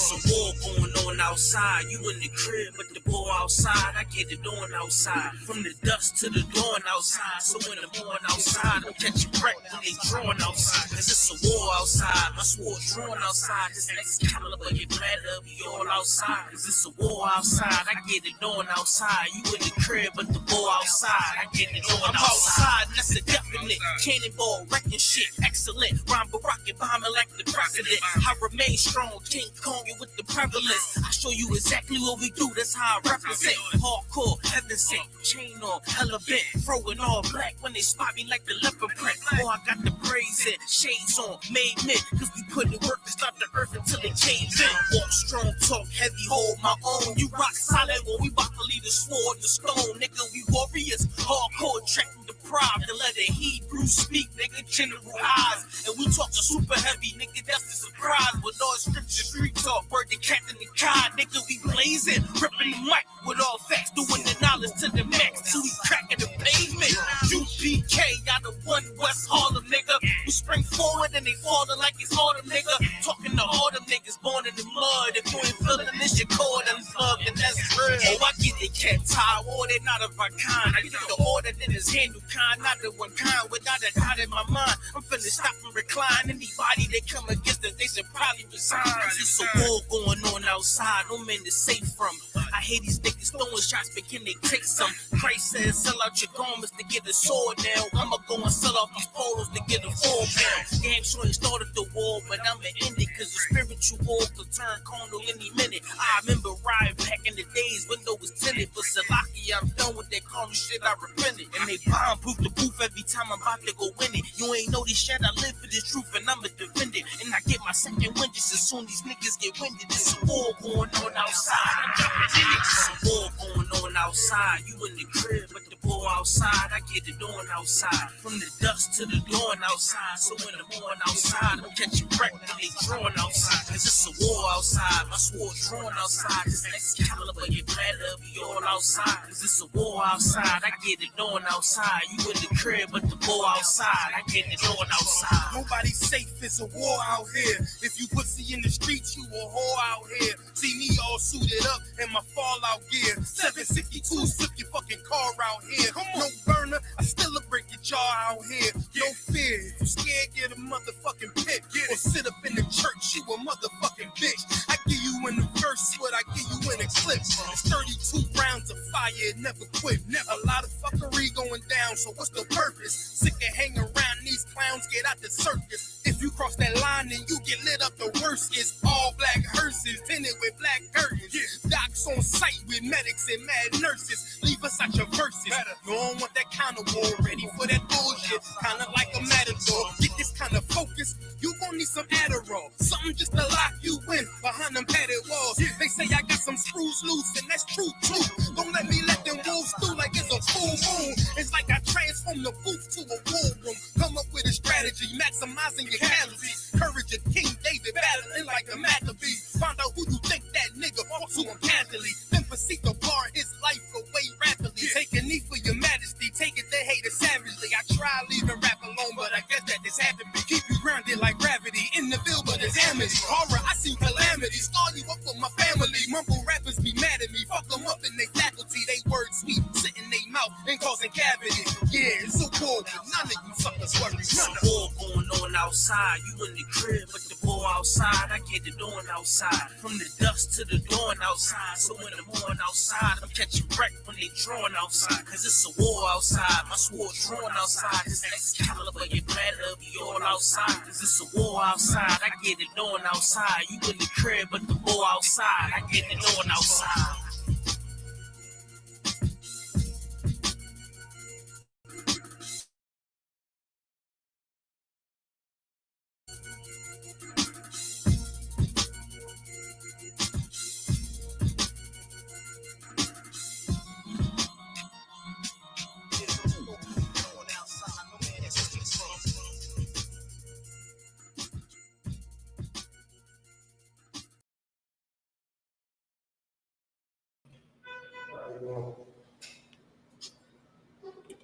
it's a war going on outside. You in the crib, but the ball outside. I get it on outside. From the dust to the dawn outside. So when the morning outside, I'm catching wreck when they drawing outside. Cause it's a war outside. My sword drawn outside. This next caliber, you better be all outside. Cause it's a war outside. I get it on outside. You in the crib, but the ball outside. I get it on outside. And that's a definite. Cannonball, wrecking shit. Excellent. Rhyme rocket bombing like the president. I remain strong. King Kong with the prevalence. I show you exactly what we do. That's how I represent. Hardcore, heaven sent. Chain on, hella bent. Throwing all black when they spot me like the leopard print. Oh, I got the braids in. Shades on. Made men. Cause we put in work to start the earth until it caves in. Walk strong, talk heavy, hold my own. You rock solid when we about to leave the sword, the stone. Nigga, we warriors. Hardcore, tracking the pride. The letter Hebrew speak, nigga, general eyes. And we talking super heavy, nigga, that's the surprise. With all scripture, street talk, word the captain the car, nigga, we blazing. Ripping the mic with all facts, doing the knowledge to the max. Till we cracking the pavement. U.P.K, y'all the one West Harlem, nigga. We spring forward and they falling like it's autumn, nigga. Talking to all them niggas born in the mud. If you ain't feeling this, you call them love, and that's real. Oh, I get the cat tie, or they not of my kind. I get the order that is handle kind, not the one kind. Without a doubt in my mind, I'm finna stop and recline. Anybody that come against us, they should probably resign. It's a war going on outside, no man to save from. I hate these niggas throwing shots, but can they take some? Christ says, sell out your garments to get a sword now. I'ma go and sell off these polos to get a 4 pound. Damn sure ain't started the war, but I'ma end it, cause the spiritual war could turn carnal any minute. I remember riding back in the days, window was tinted, but Salaki, I'm done with that carnal shit, I repented. And they bomb-proof the booth every time I'm about to go win it. You ain't know this shit, I live for this truth, and I'ma defend it. And I get my second wind just as soon these niggas get winded. It's a war going on outside. It's a war going on outside. You in the crib, but the ball outside. I get it on outside. From the dust to the dawn outside. So when the morning outside, I'm catching wreck when they drawn outside. Cause it's a war outside. My sword drawn outside. This next caliber, you better be all outside. Cause it's a war outside. I get it on outside. You in the crib, but the ball outside. I get it on outside. Nobody's safe, it's a war out here. If you pussy in the streets, you a whore out here. See me all suited up in my fallout gear. 762, slip your fucking car out here. No burner, I still a break your jaw out here. No fear, if you scared, get a motherfucking pick. Or sit up in the church, you a motherfucking bitch. I give you in the verse what I give you in a clip. It's 32 rounds of fire, it never quit. A lot of fuckery going down, so what's the purpose? Sick of hanging around these clowns, get out the circus. If you cross that line, then you get lit up. The worst is all black hearses, tinted with black curtains. Docs on site with medics and mad nurses. Leave us out your verses. You don't want that kind of war, ready for that bullshit. Kinda like a matador. Get this kind of focus, you gon' need some Adderall. Something just to lock you in behind them padded walls. They say I got some screws loose, and that's true too. Don't let me let them wolves through like it's a full moon. It's like I transform the booth to a war room. Come up with a strategy, maximizing your calories. Courage of King David, battling like the Maccabees. Find out who you think that nigga fought to him casually. Then proceed to bar his life away rapidly. Take a knee for your majesty, take it, they hate it savagely. I try leaving rap alone, but I guess that this happened. Keep you grounded like gravity. In the field, but it's amity. Horror, I see calamity. Scar you up for my family. Mumble rappers be mad at me. Fuck them up in they faculty. They word sweet, sit in they mouth and causing cavities. Yeah, it's so cool. None of you suckers worry. It's a war going on outside. You in the crib, but the ball outside. I get it on outside. From the dust to the dawn outside. So when the morning outside, I'm catching wreck when they drawn outside. Cause it's a war outside. My sword drawn outside. This next caliber, you better be all outside. Cause it's a war outside. I get it on outside. You in the crib, but the ball outside. I get it on outside.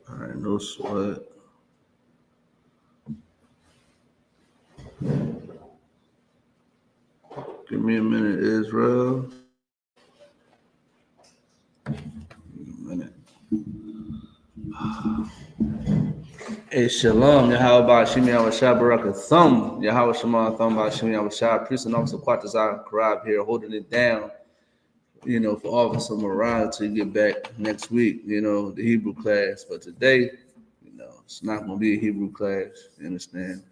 Alright, no sweat. Give Give me a minute, Israel. Hey, shalom, Yahweh Shimi Awashah Baraka Thumb, Yahweh Shema Thumb Shimi Awashah, priest and officer Quatazar Karab here, holding it down, for Officer Morale till you get back next week, the Hebrew class. But today, it's not going to be a Hebrew class, you understand?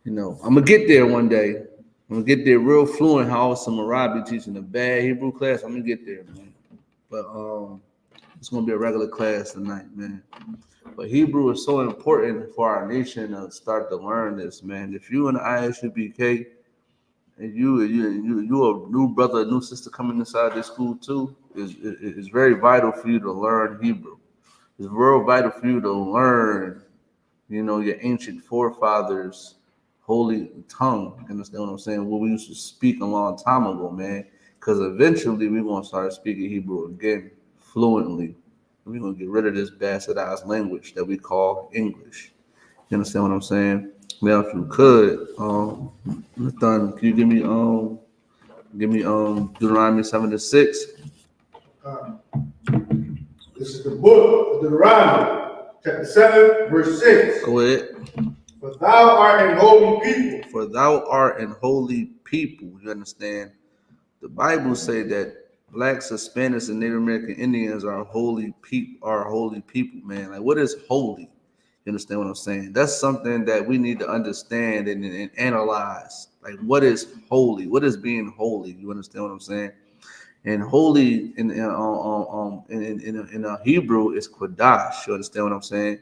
I'm going to get there one day. I'm going to get there real fluent how Officer Morale be teaching a bad Hebrew class. I'm going to get there, man. But it's going to be a regular class tonight, man. But Hebrew is so important for our nation to start to learn this, man. If you in the I.S.U.P.K. and you a new brother, a new sister coming inside this school too, it's very vital for you to learn Hebrew. It's real vital for you to learn, your ancient forefathers' holy tongue. You understand what I'm saying? What we used to speak a long time ago, man. Because eventually we're going to start speaking Hebrew again fluently. We're going to get rid of this bastardized language that we call English. You understand what I'm saying? Now, if you could, Nathan, can you give me Deuteronomy 7-6? This is the book of Deuteronomy, chapter 7, verse 6. Go ahead. For thou art an holy people. For thou art an holy people. You understand? The Bible say that blacks, Hispanics, and Native American Indians are holy people, man. Like, what is holy? You understand what I'm saying? That's something that we need to understand and analyze. Like, what is holy? What is being holy? You understand what I'm saying? And holy in Hebrew is Qadash. You understand what I'm saying?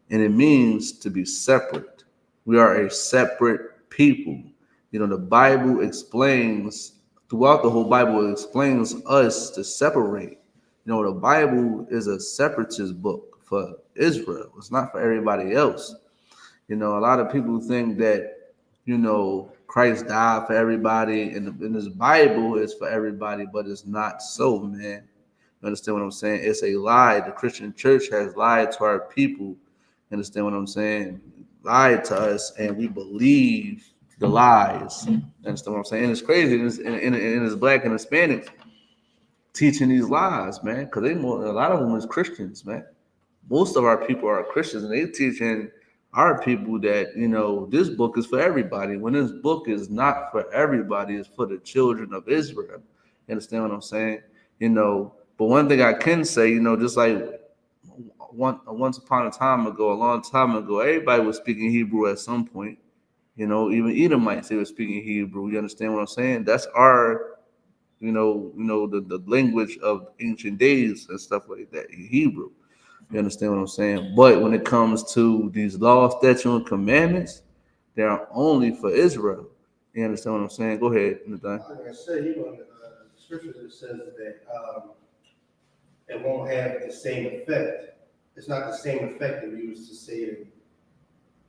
And it means to be separate. We are a separate people. The Bible explains, throughout the whole Bible, it explains us to separate. The Bible is a separatist book for Israel. It's not for everybody else. A lot of people think that, Christ died for everybody and this Bible is for everybody, but it's not so, man. You understand what I'm saying? It's a lie. The Christian church has lied to our people. You understand what I'm saying? Lied to us, and we believe the lies. You understand what I'm saying? And it's crazy. And it's black and Hispanic teaching these lies, man, because a lot of them is Christians, man. Most of our people are Christians, and they teaching our people that, this book is for everybody, when this book is not for everybody. It's for the children of Israel. You understand what I'm saying? But one thing I can say, just like once upon a time ago, a long time ago, everybody was speaking Hebrew at some point. Even Edomites, they were speaking Hebrew. You understand what I'm saying? That's our, the language of ancient days and stuff like that, Hebrew. You understand what I'm saying? But when it comes to these laws, statutes, and commandments, they are only for Israel. You understand what I'm saying? Go ahead, Nathan. Like I said, in the scriptures it says that it won't have the same effect. It's not the same effect that we used to say it in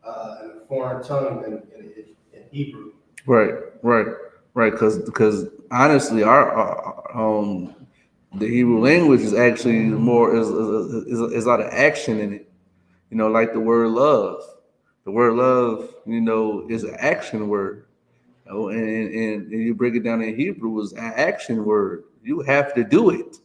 a foreign tongue than in Hebrew. Right. Because honestly, our the Hebrew language is actually more is a lot of action in it. Like the word love. The word love, is an action word. And you break it down in Hebrew, is an action word. You have to do it.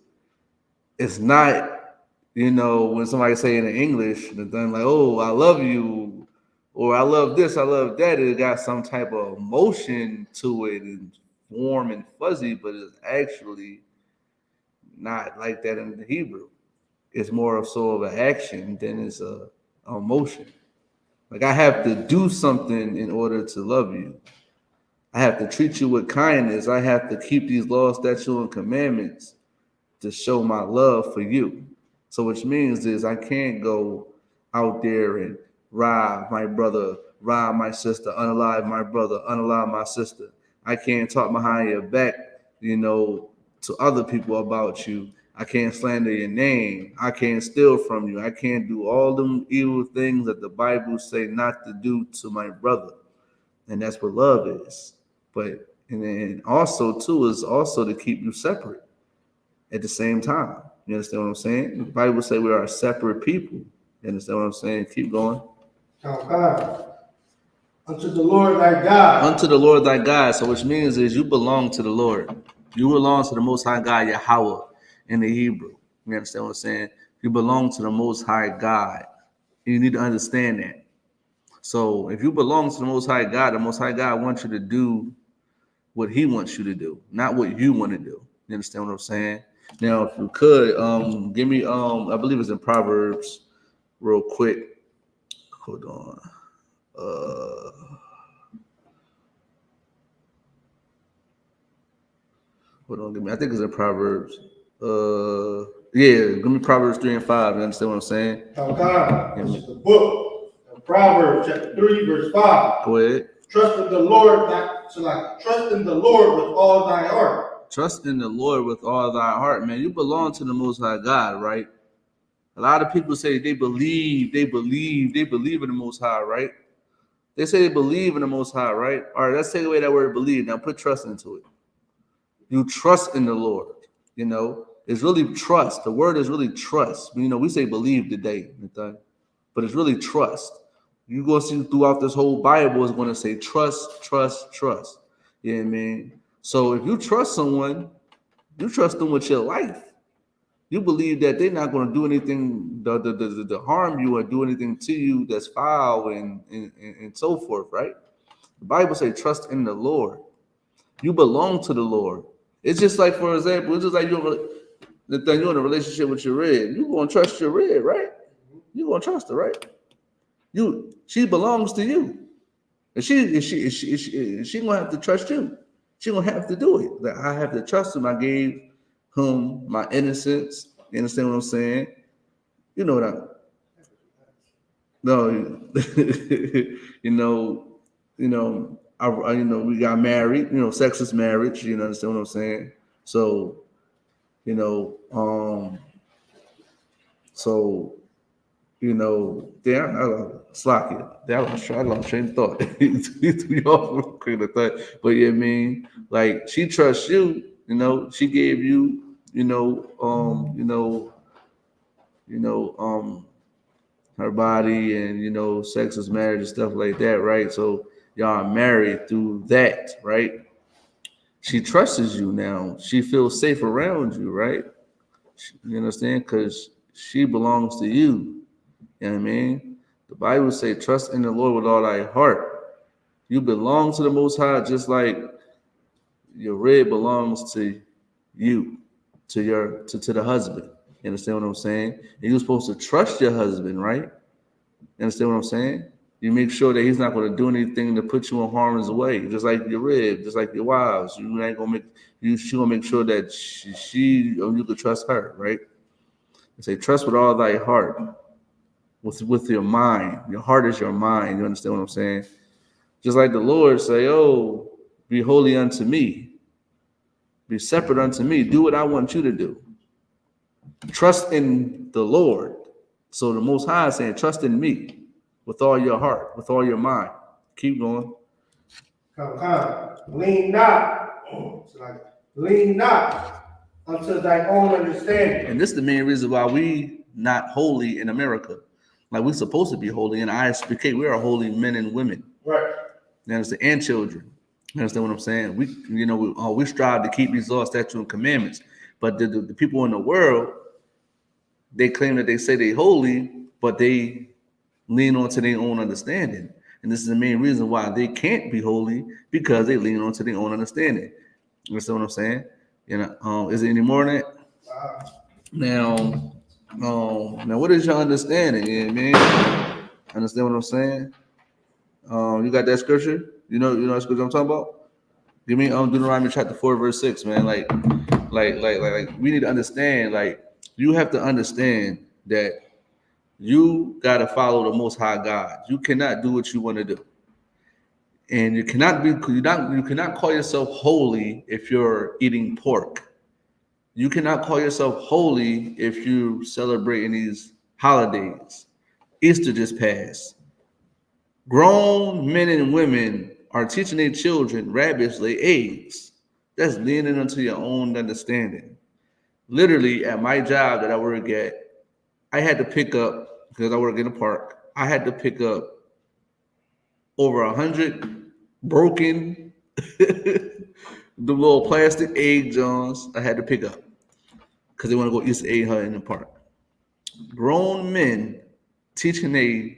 It's not, when somebody say in English, then like, oh, I love you, or I love this, I love that. It got some type of emotion to it and warm and fuzzy, but it's actually not like that in the Hebrew. It's more of sort of an action than it's a emotion. Like, I have to do something in order to love you. I have to treat you with kindness. I have to keep these laws, statutes, and commandments to show my love for you. So which means is I can't go out there and rob my brother, rob my sister, unalive my brother, unalive my sister. I can't talk behind your back, to other people about you. I can't slander your name. I can't steal from you. I can't do all them evil things that the Bible say not to do to my brother. And that's what love is. But and then also too is also to keep you separate at the same time. You understand what I'm saying? The Bible say we are separate people. You understand what I'm saying? Keep going. Unto the Lord thy God. Unto the Lord thy God. So which means is you belong to the Lord. You belong to the Most High God, Yahweh, in the Hebrew. You understand what I'm saying? You belong to the Most High God. You need to understand that. So if you belong to the Most High God, the Most High God wants you to do what He wants you to do, not what you want to do. You understand what I'm saying? Now, if you could, give me, I believe it's in Proverbs, real quick. Hold on. Hold on, give me. I think it's in Proverbs. Yeah, give me Proverbs 3 and 5. You understand what I'm saying? This is the book of Proverbs, chapter 3, verse 5. Go ahead. Trust in the Lord, trust in the Lord with all thy heart. Trust in the Lord with all thy heart, man. You belong to the Most High God, right? A lot of people say they believe in the Most High, right? They say they believe in the Most High, right? All right, let's take away that word believe. Now put trust into it. You trust in the Lord. You know, it's really trust. The word is really trust. You know, we say believe today, but it's really trust. You go see throughout this whole Bible is going to say trust, trust, trust. You know what I mean? So if you trust someone, you trust them with your life. You believe that they're not going to do anything to harm you or do anything to you that's foul and so forth, right? The Bible says trust in the Lord. You belong to the Lord. It's just like, for example, it's just like you're in a relationship with your red. You're going to trust your red, right? You're going to trust her, right? She belongs to you. And she gonna have to trust you. She gonna have to do it. Like, I have to trust him. I gave him my innocence. You understand what I'm saying? You know what I no, we got married, sex is marriage, you understand what I'm saying? So, you know, so damn, slack it. That was I lost train of thought. He threw you off train of thought. But yeah, I mean, like she trusts you, she gave you, her body and sex is marriage and stuff like that, right? So y'all are married through that, right? She trusts you now. She feels safe around you, right? You understand? Because she belongs to you. You know what I mean? The Bible say, trust in the Lord with all thy heart. You belong to the Most High just like your red belongs to you, to the husband. You understand what I'm saying? And you're supposed to trust your husband, right? You understand what I'm saying? You make sure that he's not going to do anything to put you in harm's way, just like your rib, just like your wives. You ain't gonna make she gonna make sure that you could trust her, right? And say, trust with all thy heart, with your mind. Your heart is your mind. You understand what I'm saying? Just like the Lord say, "Oh, be holy unto me, be separate unto me. Do what I want you to do. Trust in the Lord." So the Most High is saying, "Trust in me." With all your heart, with all your mind. Keep going. Lean not. Lean not unto thy own understanding. And this is the main reason why we not holy in America. Like we're supposed to be holy in I.S.P.K. We are holy men and women. Right. You understand? And children. You understand what I'm saying? We strive to keep these laws, statutes, and commandments. But the people in the world, they claim that they say they're holy, but they lean on to their own understanding. And this is the main reason why they can't be holy, because they lean on to their own understanding. You understand what I'm saying? Is it any more than that? Now, what is your understanding? Yeah, man. Understand what I'm saying? You got that scripture? You know that scripture I'm talking about? Give me Deuteronomy chapter 4, verse 6, man. Like we need to understand, like, you have to understand that you got to follow the Most High God. You cannot do what you want to do, and you cannot call yourself holy if you're eating pork. You cannot call yourself holy if you celebrating these holidays. Easter just passed. Grown men and women are teaching their children rabbits lay eggs. That's leaning into your own understanding. Literally, at my job that I work at, I had to pick up, because I work in a park, I had to pick up over 100 broken the little plastic egg johns I had to pick up because they want to go eat egg hunt in the park. Grown men teaching a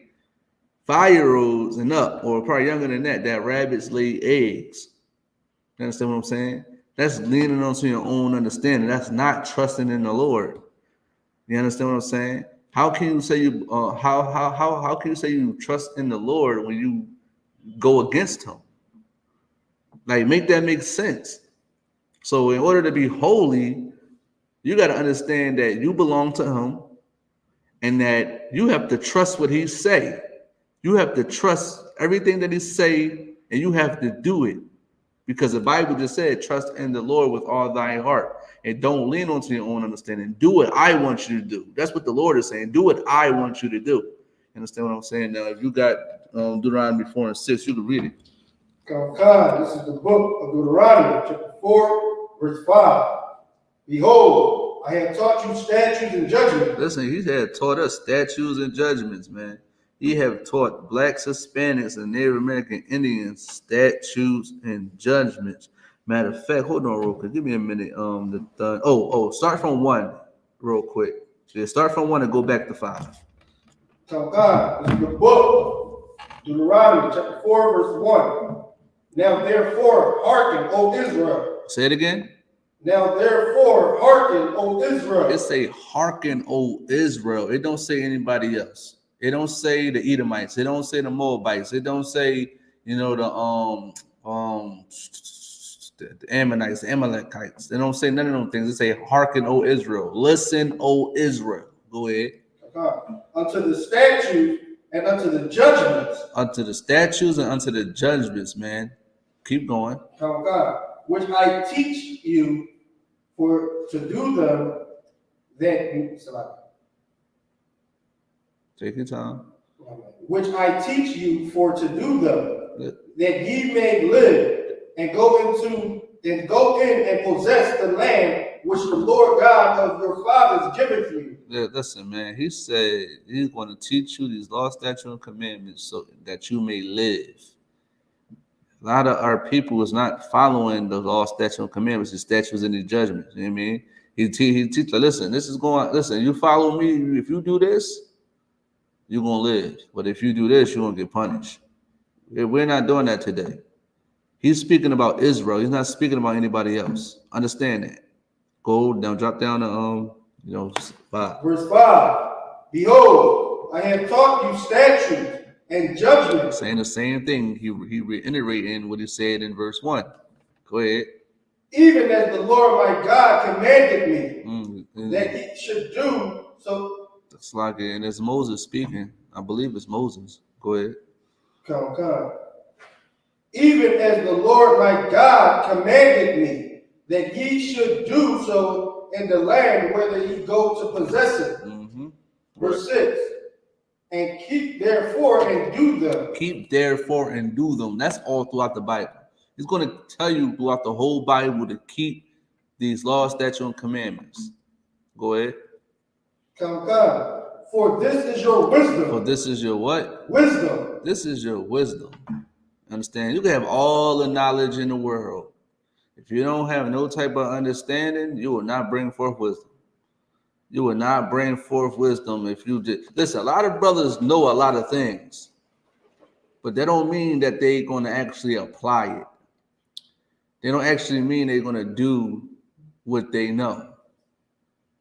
5-year-olds and up, or probably younger than that, that rabbits lay eggs. You understand what I'm saying? That's leaning onto your own understanding. That's not trusting in the Lord. You understand what I'm saying? How can you say you how can you say you trust in the Lord when you go against Him? Like, make that make sense. So, in order to be holy, you got to understand that you belong to Him, and that you have to trust what He say. You have to trust everything that He say, and you have to do it. Because the Bible just said, trust in the Lord with all thy heart. And don't lean onto your own understanding. Do what I want you to do. That's what the Lord is saying. Do what I want you to do. You understand what I'm saying? Now, if you got Deuteronomy 4 and 6, you can read it. This is the book of Deuteronomy, chapter 4, verse 5. Behold, I have taught you statutes and judgments. Listen, He had taught us statutes and judgments, man. He have taught blacks, Hispanics, and Native American Indians statutes and judgments. Matter of fact, hold on real quick. Give me a minute. Start from 1 real quick. Yeah, start from 1 and go back to 5. So God, this is the book of Deuteronomy, chapter 4, verse 1. Now therefore, hearken, O Israel. Say it again. Now therefore, hearken, O Israel. It say hearken, O Israel. It don't say anybody else. It don't say the Edomites. It don't say the Moabites. It don't say, the Ammonites, the Amalekites. They don't say none of them things. It say hearken, O Israel. Listen, O Israel. Go ahead. Unto the statutes and unto the judgments. Unto the statutes and unto the judgments, man. Keep going. God, which I teach you to do them, Take your time. Which I teach you for to do them, that ye may live and go in and possess the land which the Lord God of your fathers giveth you. Yeah, listen, man. He said He's going to teach you these law, statutes, and commandments so that you may live. A lot of our people is not following the law, statutes, and commandments, the statutes and the judgments. You know what I mean? He teach. Listen, you follow me. If you do this, you're going to live. But if you do this, you're going to get punished. We're not doing that today. He's speaking about Israel. He's not speaking about anybody else. Understand that. Go down, drop down to 5. Verse 5. Behold, I have taught you statutes and judgments. Saying the same thing. He reiterating what he said in verse 1. Go ahead. Even as the Lord my God commanded me that he should do so. It's like, and it's Moses speaking. I believe it's Moses. Go ahead. Come. Even as the Lord my God commanded me that ye should do so in the land whether ye go to possess it. Verse 6. And keep therefore and do them. Keep therefore and do them. That's all throughout the Bible. He's going to tell you throughout the whole Bible to keep these laws, statutes, and commandments. Go ahead. Come. For this is your wisdom. For this is your what? Wisdom. This is your wisdom. Understand? You can have all the knowledge in the world. If you don't have no type of understanding, you will not bring forth wisdom. You will not bring forth wisdom if you just listen. A lot of brothers know a lot of things, but that don't mean that they're going to actually apply it. They don't actually mean they're going to do what they know.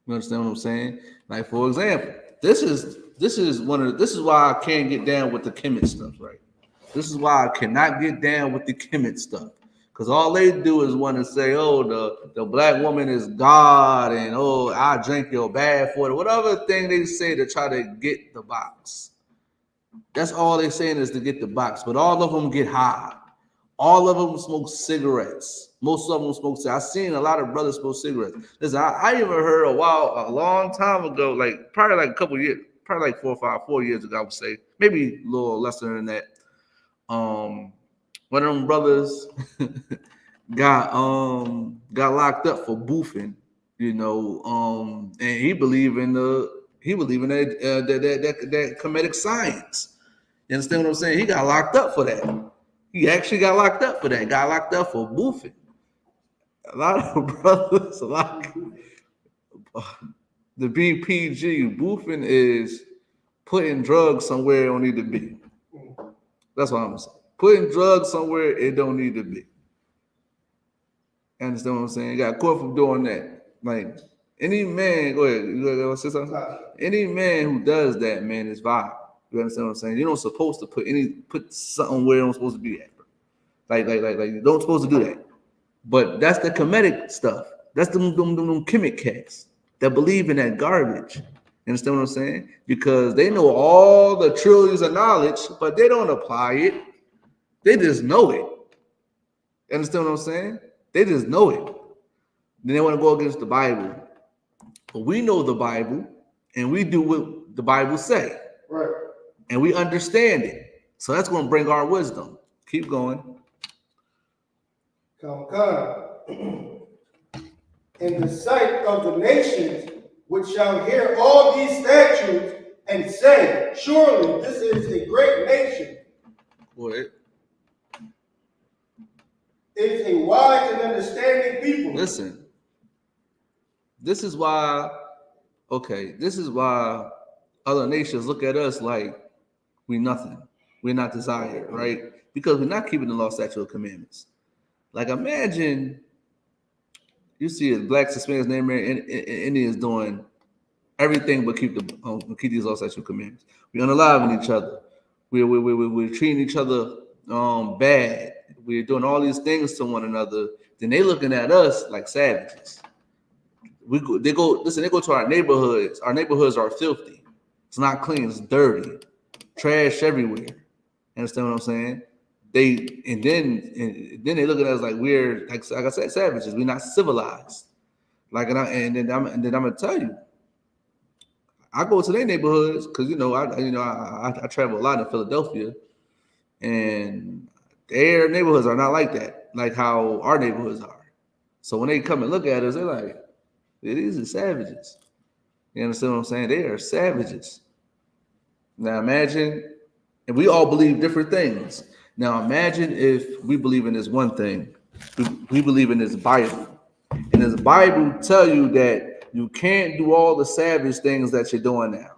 You understand what I'm saying? Like, for example, this is why I can't get down with the Kemet stuff, right? This is why I cannot get down with the Kemet stuff. Because all they do is want to say, the black woman is God, and I drink your bath water, whatever thing they say to try to get the box. That's all they're saying is to get the box. But all of them get high. All of them smoke cigarettes. Most of them smoke cigarettes. I've seen a lot of brothers smoke cigarettes. Listen, I even heard a long time ago, like probably like a couple years, probably like 4 years ago, I would say, maybe a little less than that. One of them brothers got locked up for boofing, and he believed in that comedic science. You understand what I'm saying? He got locked up for that. He actually got locked up for that. Got locked up for boofing. A lot of brothers, the BPG, boofing is putting drugs somewhere it don't need to be. That's what I'm saying. Putting drugs somewhere it don't need to be. You understand what I'm saying? You got caught for doing that. Like any man, go ahead. You gonna say something? Any man who does that, man, is vile. You understand what I'm saying? You don't supposed to put something where it don't supposed to be at. Like you don't supposed to do that. But that's the Kemetic stuff. That's them Kemet cats that believe in that garbage. You understand what I'm saying? Because they know all the trillions of knowledge, but they don't apply it. They just know it. You understand what I'm saying? They just know it. Then they want to go against the Bible. But we know the Bible, and we do what the Bible say. Right. And we understand it. So that's going to bring our wisdom. Keep going. Come. In the sight of the nations, which shall hear all these statutes and say, surely this is a great nation. Boy, It is a wise and understanding people. listen, this is why other nations look at us like we nothing. We're not desired, right? Because we're not keeping the law, statute, of commandments. Like imagine you see a black, Hispanics, Native American, Indians doing everything but keep these law, statute, of commandments. We're unaliving each other. We're treating each other bad. We're doing all these things to one another. Then they looking at us like savages. They go to our neighborhoods. Our neighborhoods are filthy. It's not clean. It's dirty. Trash everywhere. Understand what I'm saying? Then they look at us like we're like I said, savages. We're not civilized. Like and then I'm gonna tell you, I go to their neighborhoods because I travel a lot in Philadelphia, and their neighborhoods are not like that, like how our neighborhoods are. So when they come and look at us, they're like, these are savages. You understand what I'm saying? They are savages. Now imagine, and we all believe different things. Now imagine if we believe in this one thing. We believe in this Bible. And this Bible tell you that you can't do all the savage things that you're doing now.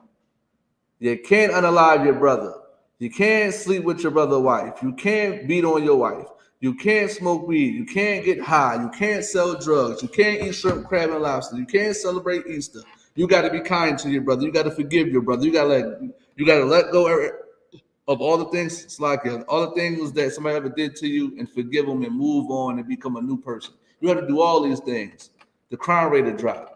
You can't unalive your brother. You can't sleep with your brother's wife. You can't beat on your wife. You can't smoke weed. You can't get high. You can't sell drugs. You can't eat shrimp, crab, and lobster. You can't celebrate Easter. You got to be kind to your brother. You got to forgive your brother. You got to let go of all the things. It's like all the things that somebody ever did to you, and forgive them and move on and become a new person. You have to do all these things. The crime rate will drop.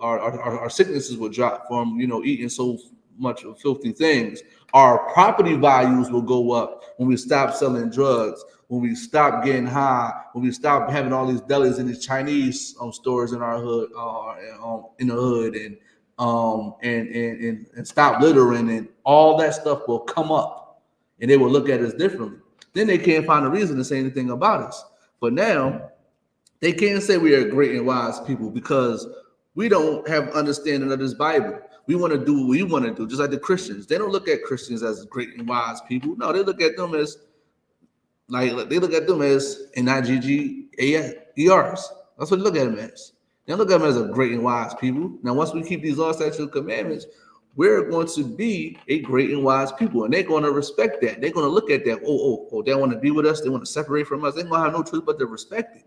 Our sicknesses will drop from eating so much of filthy things. Our property values will go up when we stop selling drugs, when we stop getting high, when we stop having all these delis and these Chinese stores in our hood, in the hood, and stop littering, and all that stuff will come up, and they will look at us differently. Then they can't find a reason to say anything about us. But now they can't say we are great and wise people because we don't have understanding of this Bible. We want to do what we want to do, just like the Christians. They don't look at Christians as great and wise people. No, they look at them as NIGGERs. That's what they look at them as. They don't look at them as a great and wise people. Now, once we keep these law, statutes, and commandments, we're going to be a great and wise people, and they're going to respect that. They're going to look at that. Oh, they want to be with us. They want to separate from us. They're going to have no choice but to respect it.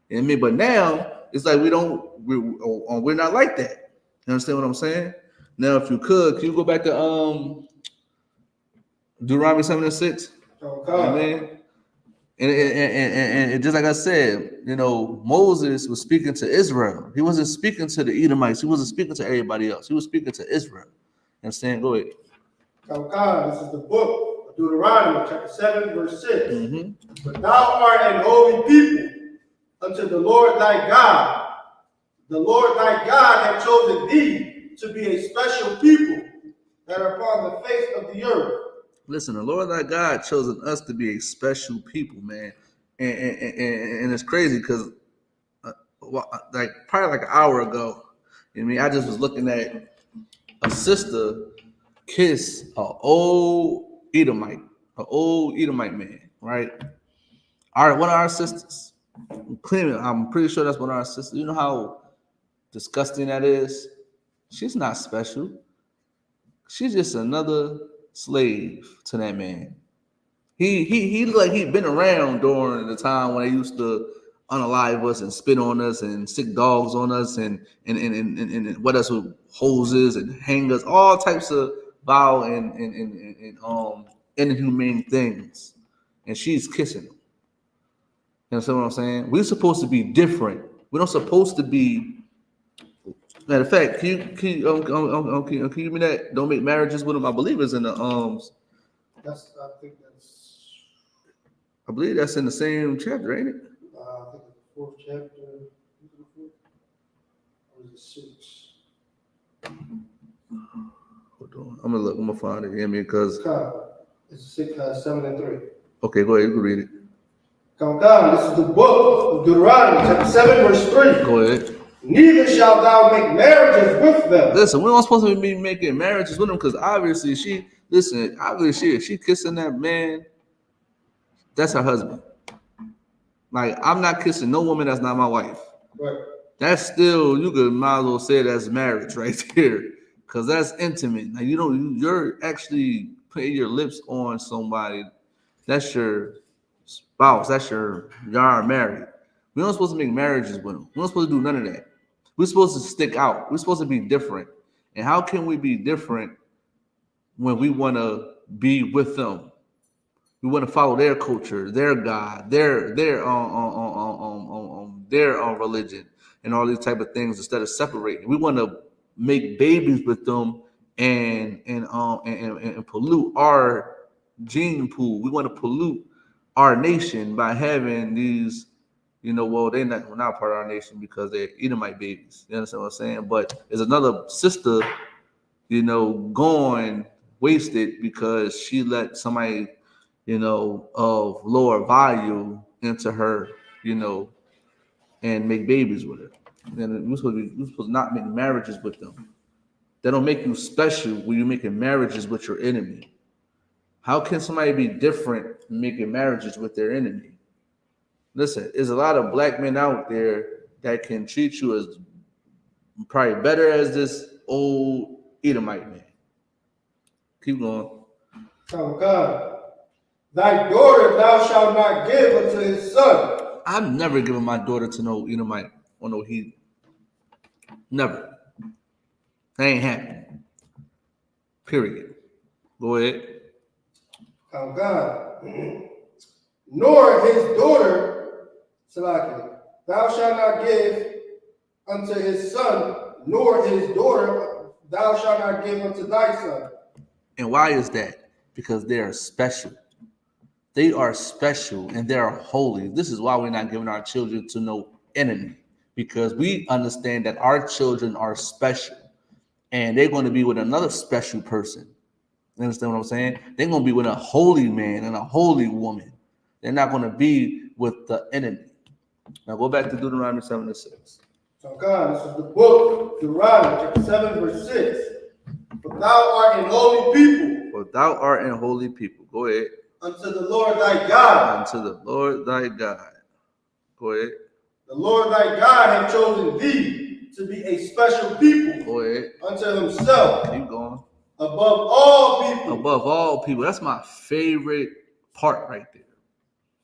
You know what I mean? But now it's like we're not like that. You understand what I'm saying? Now, if you can you go back to Deuteronomy 7:6? Okay. Amen. And just like I said, Moses was speaking to Israel. He wasn't speaking to the Edomites. He wasn't speaking to everybody else. He was speaking to Israel. You understand? Go ahead. Okay. This is the book of Deuteronomy, chapter 7, verse 6. Mm-hmm. But thou art an holy people unto the Lord thy God. The Lord thy God hath chosen thee to be a special people that are upon the face of the earth. Listen, the Lord thy God chosen us to be a special people, man. And it's crazy because probably like an hour ago, I just was looking at sister kiss an old Edomite man, right? One of our sisters. I'm pretty sure that's one of our sisters. You know how disgusting that is? She's not special. She's just another slave to that man. He looked like he'd been around during the time when they used to unalive us and spit on us and sick dogs on us and what else with hoses and hang us, all types of vile and inhumane things. And she's kissing him. You know what I'm saying? We're supposed to be different. We're not supposed to be. Matter of fact, can you give me that? Don't make marriages with them. I believe it's in the I believe that's in the same chapter, ain't it? I think it's the fourth chapter. Or is it 6? Hold on. I'm gonna look. I'm gonna find it. You know what I mean? Because it's 6, 7, and 3. Okay, go ahead. You can read it. Come, this is the book of Deuteronomy, chapter 7, verse 3. Go ahead. Neither shalt thou make marriages with them. Listen, we're not supposed to be making marriages with them because obviously she kissing that man. That's her husband. Like, I'm not kissing no woman that's not my wife. Right. That's still, you could might as well say that's marriage right there, because that's intimate. Like, you're actually putting your lips on somebody. That's your spouse. Y'all married. We're not supposed to make marriages with them. We're not supposed to do none of that. We're supposed to stick out. We're supposed to be different. And how can we be different when we want to be with them? We want to follow their culture, their God, their religion, and all these type of things instead of separating. We want to make babies with them and pollute our gene pool. We want to pollute our nation by having these. We're not part of our nation because they're Edomite babies. You understand what I'm saying? But there's another sister, going wasted because she let somebody, of lower value into her, and make babies with her. And we're supposed to not make marriages with them. They don't make you special when you're making marriages with your enemy. How can somebody be different making marriages with their enemy? Listen, there's a lot of black men out there that can treat you as probably better as this old Edomite man. Keep going. Oh God, thy daughter thou shalt not give unto his son. I'm never giving my daughter to no Edomite or no heathen. Never. That ain't happening. Period. Go ahead. Oh God. Nor his daughter, Salaki, thou shalt not give unto his son, nor his daughter thou shalt not give unto thy son. And why is that? Because they are special. They are special and they are holy. This is why we're not giving our children to no enemy, because we understand that our children are special and they're going to be with another special person. You understand what I'm saying? They're going to be with a holy man and a holy woman. They're not going to be with the enemy. Now go back to Deuteronomy 7:6. So God, this is the book, Deuteronomy chapter 7, verse 6. For thou art an holy people. For thou art an holy people. Go ahead. Unto the Lord thy God. Unto the Lord thy God. Go ahead. The Lord thy God hath chosen thee to be a special people. Go ahead. Unto himself. Keep going. Above all people. Above all people. That's my favorite part right there.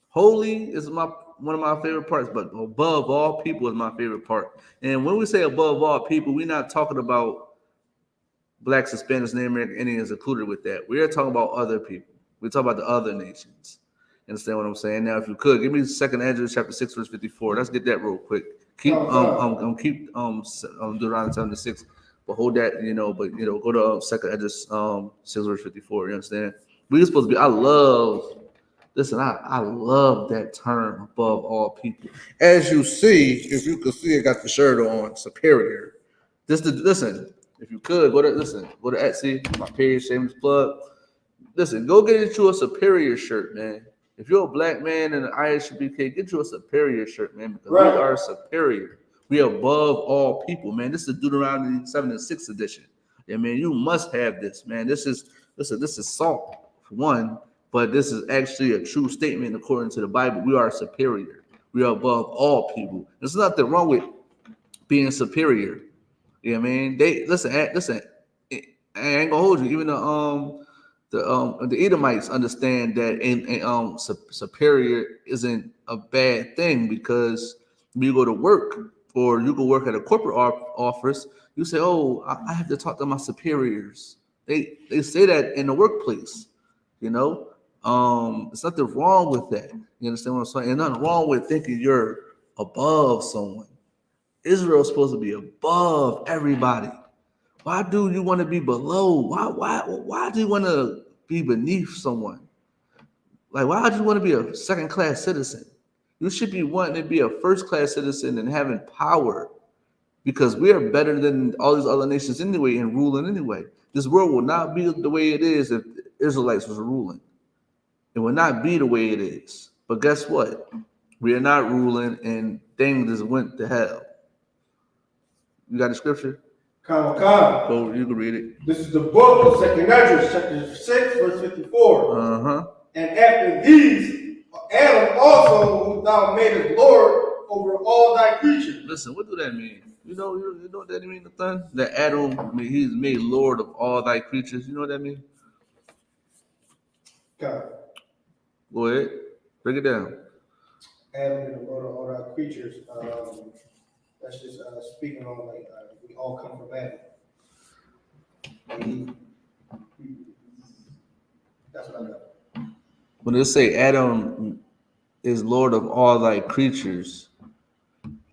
Holy is one of my favorite parts, but above all people is my favorite part. And when we say above all people, we're not talking about blacks, Hispanics, Native American Indians included with that. We're talking about other people. We're talking about the other nations. Understand what I'm saying? Now, if you could, give me 2 Ezra chapter 6, verse 54. Let's get that real quick. Keep Deuteronomy 7:6, but hold that, go to 2 Ezra 6, verse 54. You understand? We're supposed to be, I love that term, above all people. As you see, if you could see, I got the shirt on, superior. Listen, if you could, go to Etsy, my page, shameless plug. Listen, go get you a superior shirt, man. If you're a black man in the I.S.U.P.K, get you a superior shirt, man, because we are superior. We are above all people, man. This is Deuteronomy 7:6 edition. I mean, you must have this, man. This is salt for one, but this is actually a true statement according to the Bible. We are superior. We are above all people. There's nothing wrong with being superior. You know what I mean? They listen. I ain't gonna hold you. Even the Edomites understand that superior isn't a bad thing, because when you go to work or you go work at a corporate office, you say, "Oh, I have to talk to my superiors." They say that in the workplace. You know, there's nothing wrong with that. You understand what I'm saying? And nothing wrong with thinking you're above someone. Israel's supposed to be above everybody. Why do you want to be below? Why do you want to be beneath someone? Like, why do you want to be a second class citizen? You should be wanting to be a first class citizen and having power, because we are better than all these other nations anyway and ruling anyway. This world will not be the way it is if the Israelites was ruling. It will not be the way it is. But guess what? We are not ruling, and things just went to hell. You got the scripture? Come. Go, you can read it. This is the book of 2 Esdras, chapter 6, verse 54. Uh-huh. And after these, Adam also, whom thou madest Lord over all thy creatures. Listen, what do that mean? You know what that mean, Nathan? That Adam, I mean, he's made Lord of all thy creatures. You know what that mean? God. Go ahead. Break it down. Adam is the Lord of all thy creatures. That's just speaking on like we all come from Adam. That's what I got. When they say Adam is Lord of all thy creatures,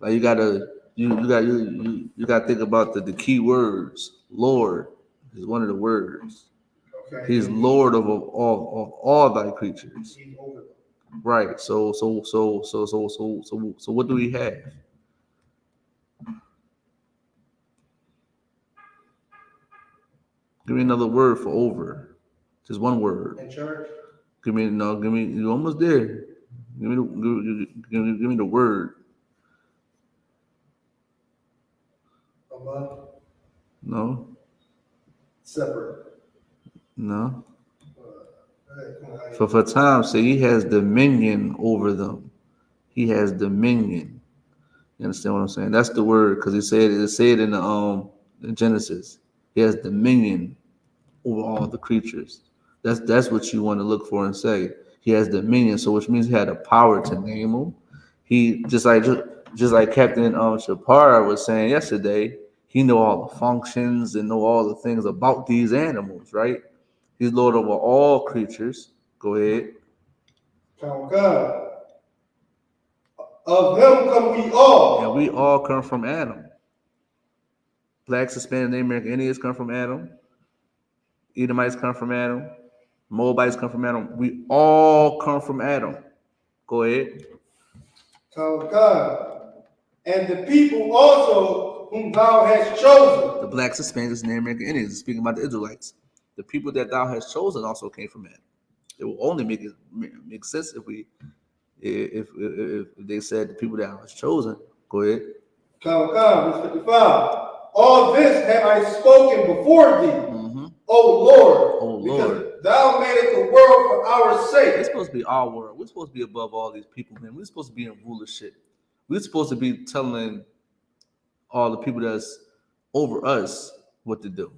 like you gotta think about the key words. Lord is one of the words. Okay. He's Lord of all thy creatures. He's over them. Right. So what do we have? Give me another word for over. Just one word. In church. Give me you're almost there. Give me the word. Above. No. Separate. No. Right. For time's sake, he has dominion over them. He has dominion. You understand what I'm saying? That's the word, because it said in the in Genesis. He has dominion over all the creatures. That's what you want to look for and say. He has dominion, so which means he had the power to name them. He just like Captain Shapara was saying yesterday. He know all the functions and know all the things about these animals, right? He's Lord over all creatures. Go ahead. God. Of him come we all. And we all come from Adam. Blacks, Hispanics, Native American Indians come from Adam. Edomites come from Adam. Moabites come from Adam. We all come from Adam. Go ahead. God. And the people also whom thou hast chosen. The blacks, Hispanics, Native American Indians, speaking about the Israelites. The people that thou hast chosen also came from Adam. It will only make sense if they said the people that was chosen. Go ahead. Verse 55. All this have I spoken before thee, O Lord, because thou madest the world for our sake. It's supposed to be our world. We're supposed to be above all these people, man. We're supposed to be in rulership. We're supposed to be telling all the people that's over us what to do.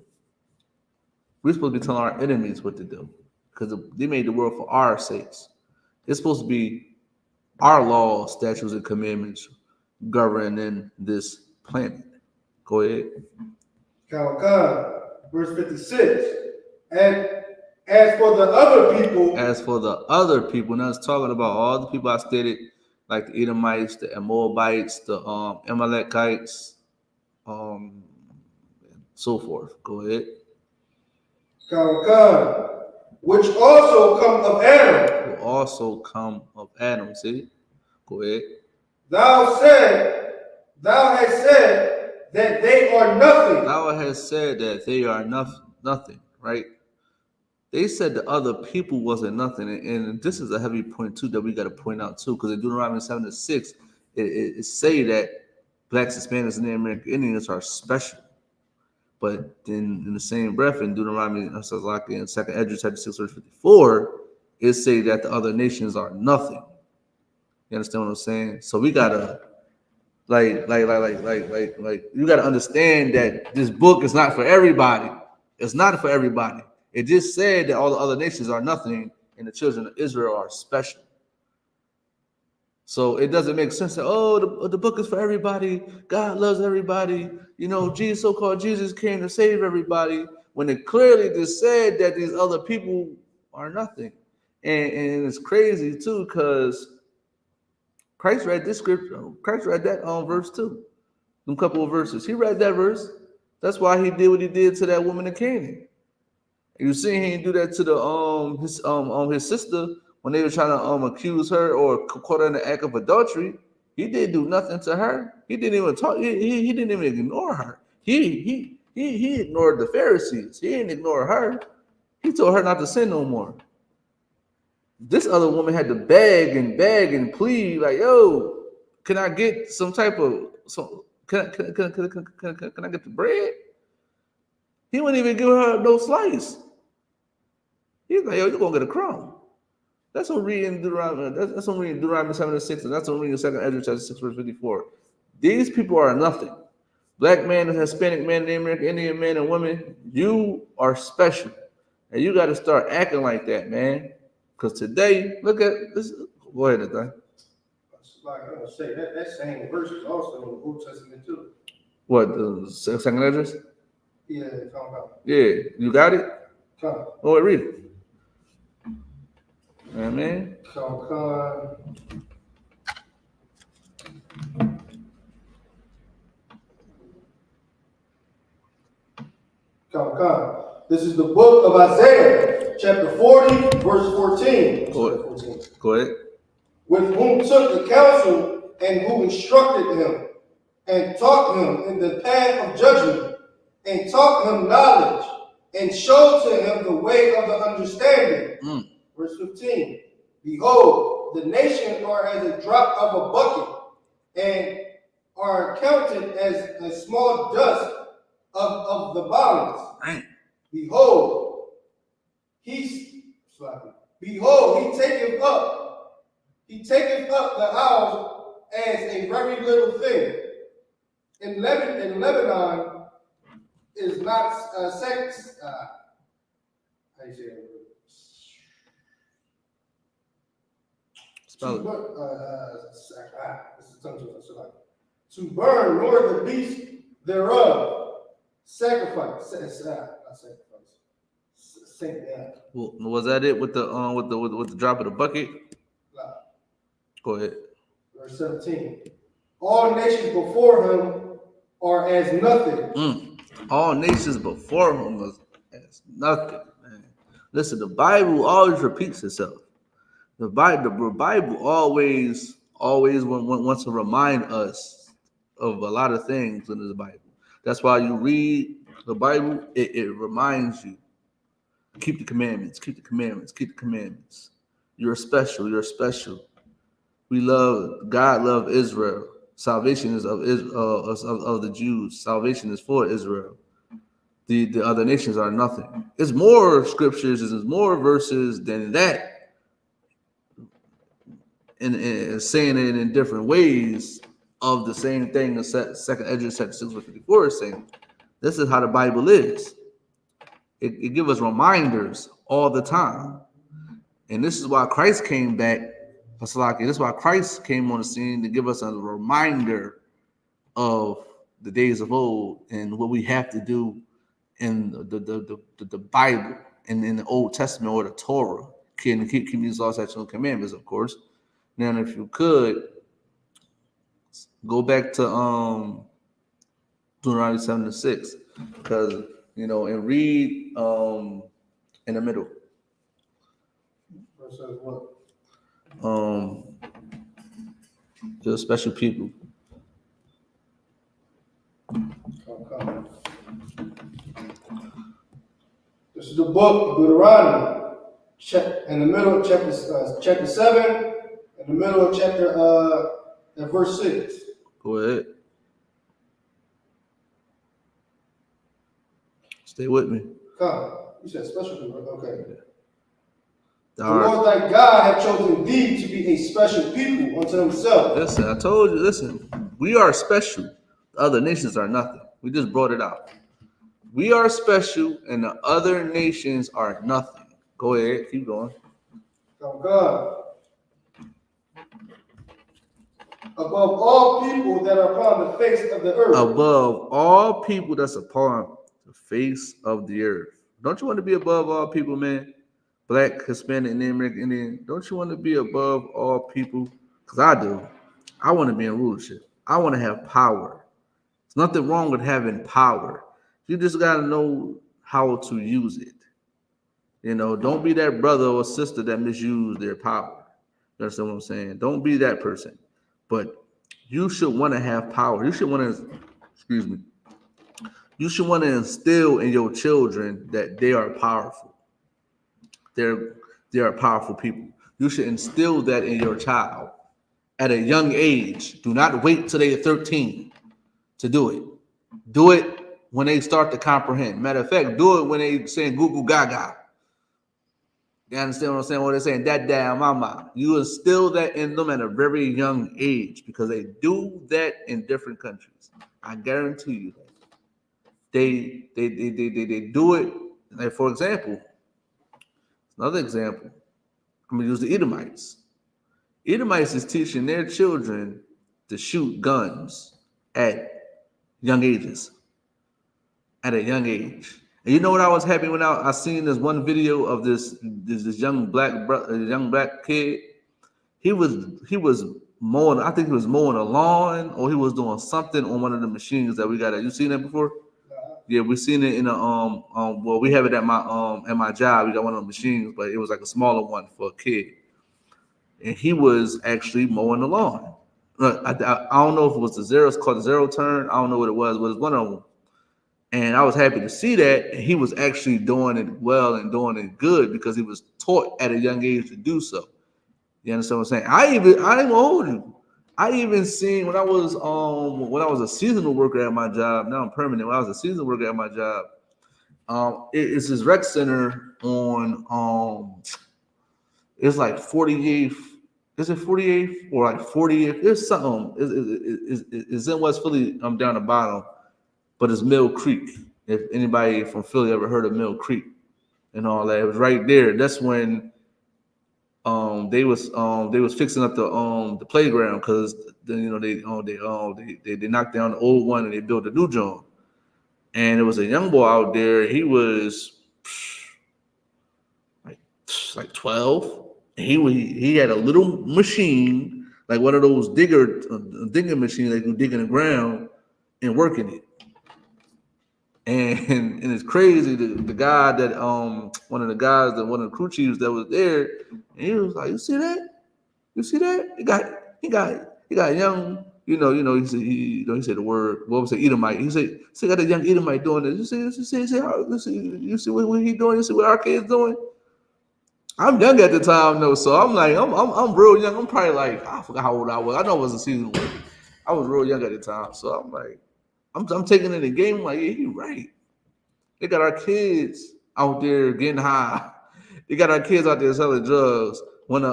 We're supposed to be telling our enemies what to do, because they made the world for our sakes. It's supposed to be our laws, statutes, and commandments governing this planet. Go ahead. Verse 56. And as for the other people. Now it's talking about all the people I stated, like the Edomites, the Moabites, the Amalekites, and so forth. Go ahead. Which also come of Adam. Will also come of Adam. See? Go ahead. Thou hast said that they are nothing. Thou hast said that they are nothing, right? They said the other people wasn't nothing, and this is a heavy point too that we got to point out too, because in Deuteronomy 7:6, it say that blacks, Hispanics, and Native American Indians are special. But then in the same breath, in Deuteronomy, like in 2nd Esdras chapter 6 verse 54, it say that the other nations are nothing. You understand what I'm saying? So we gotta like you gotta understand that this book is not for everybody. It's not for everybody. It just said that all the other nations are nothing and the children of Israel are special. So it doesn't make sense that, the book is for everybody. God loves everybody. You know, Jesus, so-called Jesus came to save everybody, when it clearly just said that these other people are nothing. And it's crazy too, because Christ read this scripture. Christ read that verse too. Some couple of verses. He read that verse. That's why he did what he did to that woman in Canaan. You see, he didn't do that to the his sister when they were trying to accuse her or caught her in the act of adultery. He didn't do nothing to her. He didn't even talk. He didn't even ignore her. He ignored the Pharisees. He didn't ignore her. He told her not to sin no more. This other woman had to beg and plead, like, "Yo, can I get some type of can I get the bread?" He wouldn't even give her no slice. He's like, "Yo, you're gonna get a crumb." That's what reading Deuteronomy. That's what reading Deuteronomy 7:6, and that's what reading 2nd Esdras chapter 6 verse 54. These people are nothing. Black man, Hispanic man, Native American, Indian man, and women, you are special, and you got to start acting like that, man. Because today, look at this. Go ahead, Nathan. Like I was say, that same verse is also in the Old Testament too. What, the 2nd Esdras? Yeah, talking about. Yeah, you got it? Come. Oh, read it. Amen. So, come. This is the book of Isaiah, chapter 40, verse 14. Go ahead. With whom took the counsel and who instructed him and taught him in the path of judgment and taught him knowledge and showed to him the way of the understanding. Verse 15. Behold, the nations are as a drop of a bucket and are counted as a small dust of the bottoms. Behold, he taketh up the hours as a very little thing. In Lebanon is not sex. How you say it? To burn, nor the beast thereof. Sacrifice. Well, was that it with the drop of the bucket? No. Go ahead. Verse 17. All nations before him are as nothing. All nations before him was as nothing, man. Listen, the Bible always repeats itself. The Bible always wants to remind us of a lot of things in the Bible. That's why you read the Bible, it reminds you. Keep the commandments, keep the commandments, keep the commandments. You're special, you're special. God loved Israel. Salvation is of the Jews. Salvation is for Israel. The other nations are nothing. It's more scriptures, there's more verses than that. And saying it in different ways of the same thing. The 2nd Esdras chapter 6 verse 54 is saying, this is how the Bible is. It gives us reminders all the time. And this is why Christ came back. This is why Christ came on the scene, to give us a reminder of the days of old and what we have to do in the Bible and in the Old Testament or the Torah. Keep these laws, statutes, and commandments, of course. Now, if you could go back to Deuteronomy 7:6, because and read in the middle. Versus what? The special people. Okay. This is the book of Deuteronomy. In the middle of chapter 7, in the middle of chapter verse 6. Go ahead. Stay with me. Come. You said special people. Okay. The All right. Lord thy God have chosen thee to be a special people unto himself. Listen, I told you, listen, we are special. The other nations are nothing. We just brought it out. We are special and the other nations are nothing. Go ahead, keep going. Come, God. Above all people that are upon the face of the earth. Above all people that's upon the face of the earth. Don't you want to be above all people, man? Black, Hispanic, and American Indian. Don't you want to be above all people? Because I do. I want to be in rulership. I want to have power. There's nothing wrong with having power. You just got to know how to use it. You know, don't be that brother or sister that misuse their power. You understand what I'm saying? Don't be that person. But you should want to have power. You should want to, excuse me, you should want to instill in your children that they are powerful. They are powerful people. You should instill that in your child at a young age. Do not wait till they're 13 to do it. Do it when they start to comprehend. Matter of fact, do it when they saying goo goo gaga. You understand what I'm saying? What they're saying, dad, mama. You instill that in them at a very young age because they do that in different countries. I guarantee you that. They do it. Like, for example, another example, I'm gonna use the Edomites. Edomites is teaching their children to shoot guns at young ages. At a young age. And you know what I was happy when I seen this one video of this young black kid. He was mowing. I think he was mowing a lawn or he was doing something on one of the machines that we got. You seen that before? Yeah, we seen it in a well, we have it at my job. We got one of the machines, but it was like a smaller one for a kid. And he was actually mowing the lawn. I don't know if it was it's called the zero turn. I don't know what it was, but it was one of them. And I was happy to see that he was actually doing it well and doing it good because he was taught at a young age to do so. You understand what I'm saying? I ain't gonna hold you. I even seen when I was a seasonal worker at my job. Now I'm permanent. When I was a seasonal worker at my job, it's this rec center on it's like 48th. Is it 48th or like 40th? It's something. It's in West Philly. I'm down the bottom. But it's Mill Creek. If anybody from Philly ever heard of Mill Creek and all that, it was right there. That's when they was fixing up the playground because they knocked down the old one and they built a new joint. And there was a young boy out there. He was like 12. He had a little machine, like one of those digging machines that you dig in the ground and working it. And it's crazy. The guy that one of the crew chiefs that was there, and he was like, "You see that? You see that? He got young. You know. He said the word. What was it? Edomite. He said got a young Edomite doing this. You see what he doing? You see what our kids doing? I'm young at the time though, so I'm like I'm real young. I'm probably like I forgot how old I was. I know it was a season one. I was real young at the time, so I'm like. I'm taking in the game. I'm like, yeah, you're right. They got our kids out there getting high. They got our kids out there selling drugs. Want to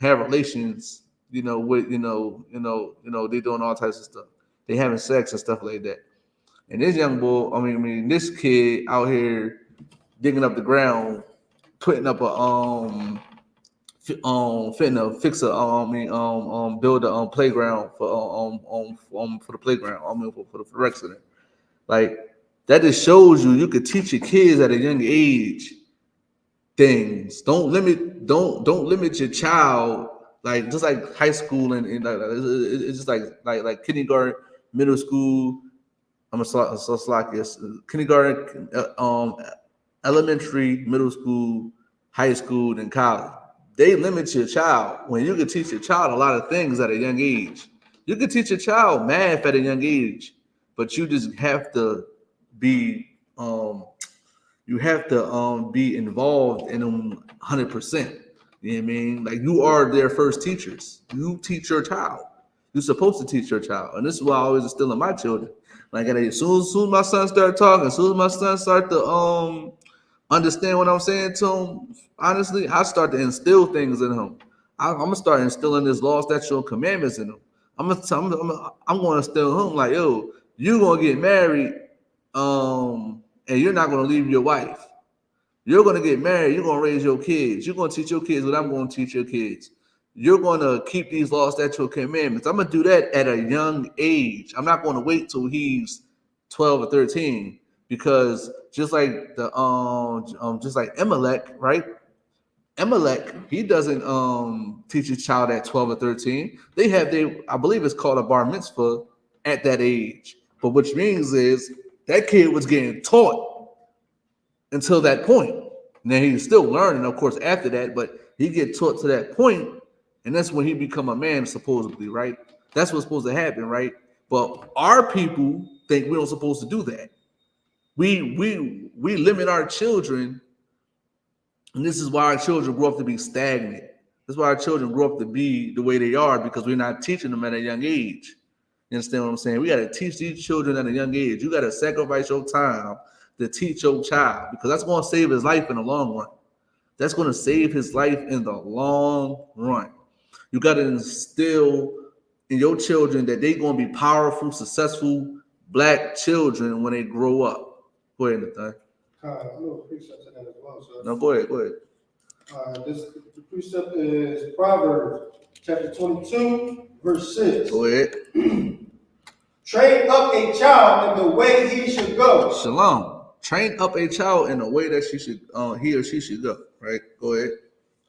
have relations. With they doing all types of stuff. They having sex and stuff like that. And this young boy, this kid out here digging up the ground, putting up a finna fix build a playground for the playground. For the rec center. Like that just shows you could teach your kids at a young age things. Don't limit your child. Like just like high school and it's just like kindergarten, middle school. I'm a slack kindergarten, elementary, middle school, high school, and college. They limit your child when you can teach your child a lot of things at a young age. You can teach your child math at a young age, but you just have to be be involved in them 100%. You know what I mean? Like you are their first teachers. You teach your child. You're supposed to teach your child, and this is why I always instill in my children. Like as soon as my son start talking, as soon as my son start to understand what I'm saying to him, honestly, I start to instill things in him. I'm gonna start instilling this law, statute, and commandments in him. I'm gonna instill him like, yo, you gonna get married, and you're not gonna leave your wife. You're gonna get married. You're gonna raise your kids. You're gonna teach your kids what I'm gonna teach your kids. You're gonna keep these laws, statutes, and commandments. I'm gonna do that at a young age. I'm not gonna wait till he's 12 or 13 because just like just like Amalek, right? Amalek, he doesn't teach his child at 12 or 13. I believe it's called a bar mitzvah at that age. But which means is that kid was getting taught until that point. And then he's still learning, of course, after that, but he get taught to that point, and that's when he become a man, supposedly, right? That's what's supposed to happen, right? But our people think we don't supposed to do that. We limit our children, and this is why our children grow up to be stagnant. That's why our children grow up to be the way they are, because we're not teaching them at a young age. You understand what I'm saying? We got to teach these children at a young age. You got to sacrifice your time to teach your child, because that's going to save his life in the long run. That's going to save his life in the long run. You got to instill in your children that they're going to be powerful, successful black children when they grow up. Go ahead, Nathan. A little precept to that as well. So, No, go ahead. the precept is Proverbs chapter 22, verse 6. Go ahead. Train up a child in the way he should go. Shalom. Train up a child in a way that he or she should go. Right? Go ahead.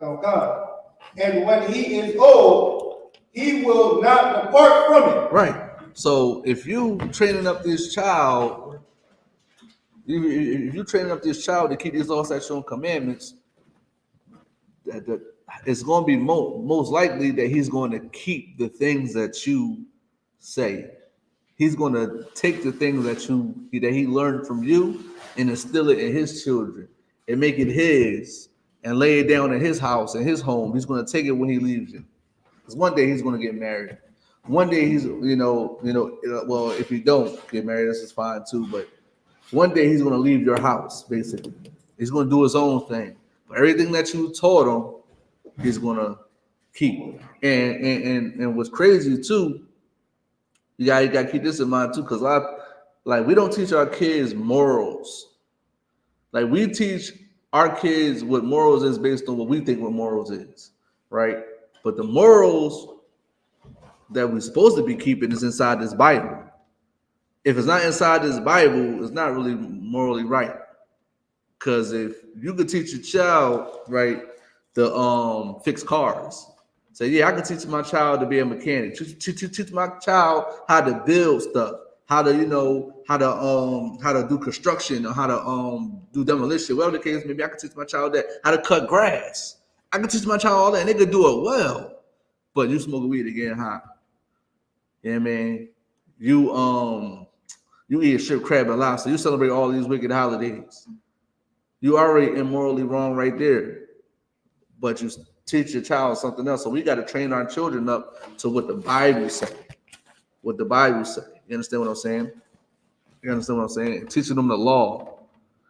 God. And when he is old, he will not depart from it. Right. So if you training up this child, if you training up this child to keep these laws, statutes, and commandments, that it's going to be most likely that he's going to keep the things that you say. He's going to take the things that he learned from you and instill it in his children and make it his and lay it down in his house and his home. He's going to take it when he leaves you. Because one day he's going to get married. One day he's, well, if you don't get married, this is fine too. But one day he's going to leave your house, basically. He's going to do his own thing. But everything that you taught him, he's going to keep. And what's crazy too, you got to keep this in mind too, because we don't teach our kids morals. Like we teach our kids what morals is based on what we think what morals is, right? But the morals that we're supposed to be keeping is inside this Bible. If it's not inside this Bible, it's not really morally right. Because if you could teach your child, right, to fix cars, say, yeah, I can teach my child to be a mechanic. Teach my child how to build stuff, how to do construction, or how to do demolition, whatever the case may be. I can teach my child that, how to cut grass. I can teach my child all that, and they could do it well. But you smoke weed to get high. Yeah, man. You eat shrimp, crab, and lobster. You celebrate all these wicked holidays. You already immorally wrong right there. But you teach your child something else. So we got to train our children up to what the Bible says. What the Bible says. You understand what I'm saying? You understand what I'm saying? Teaching them the law.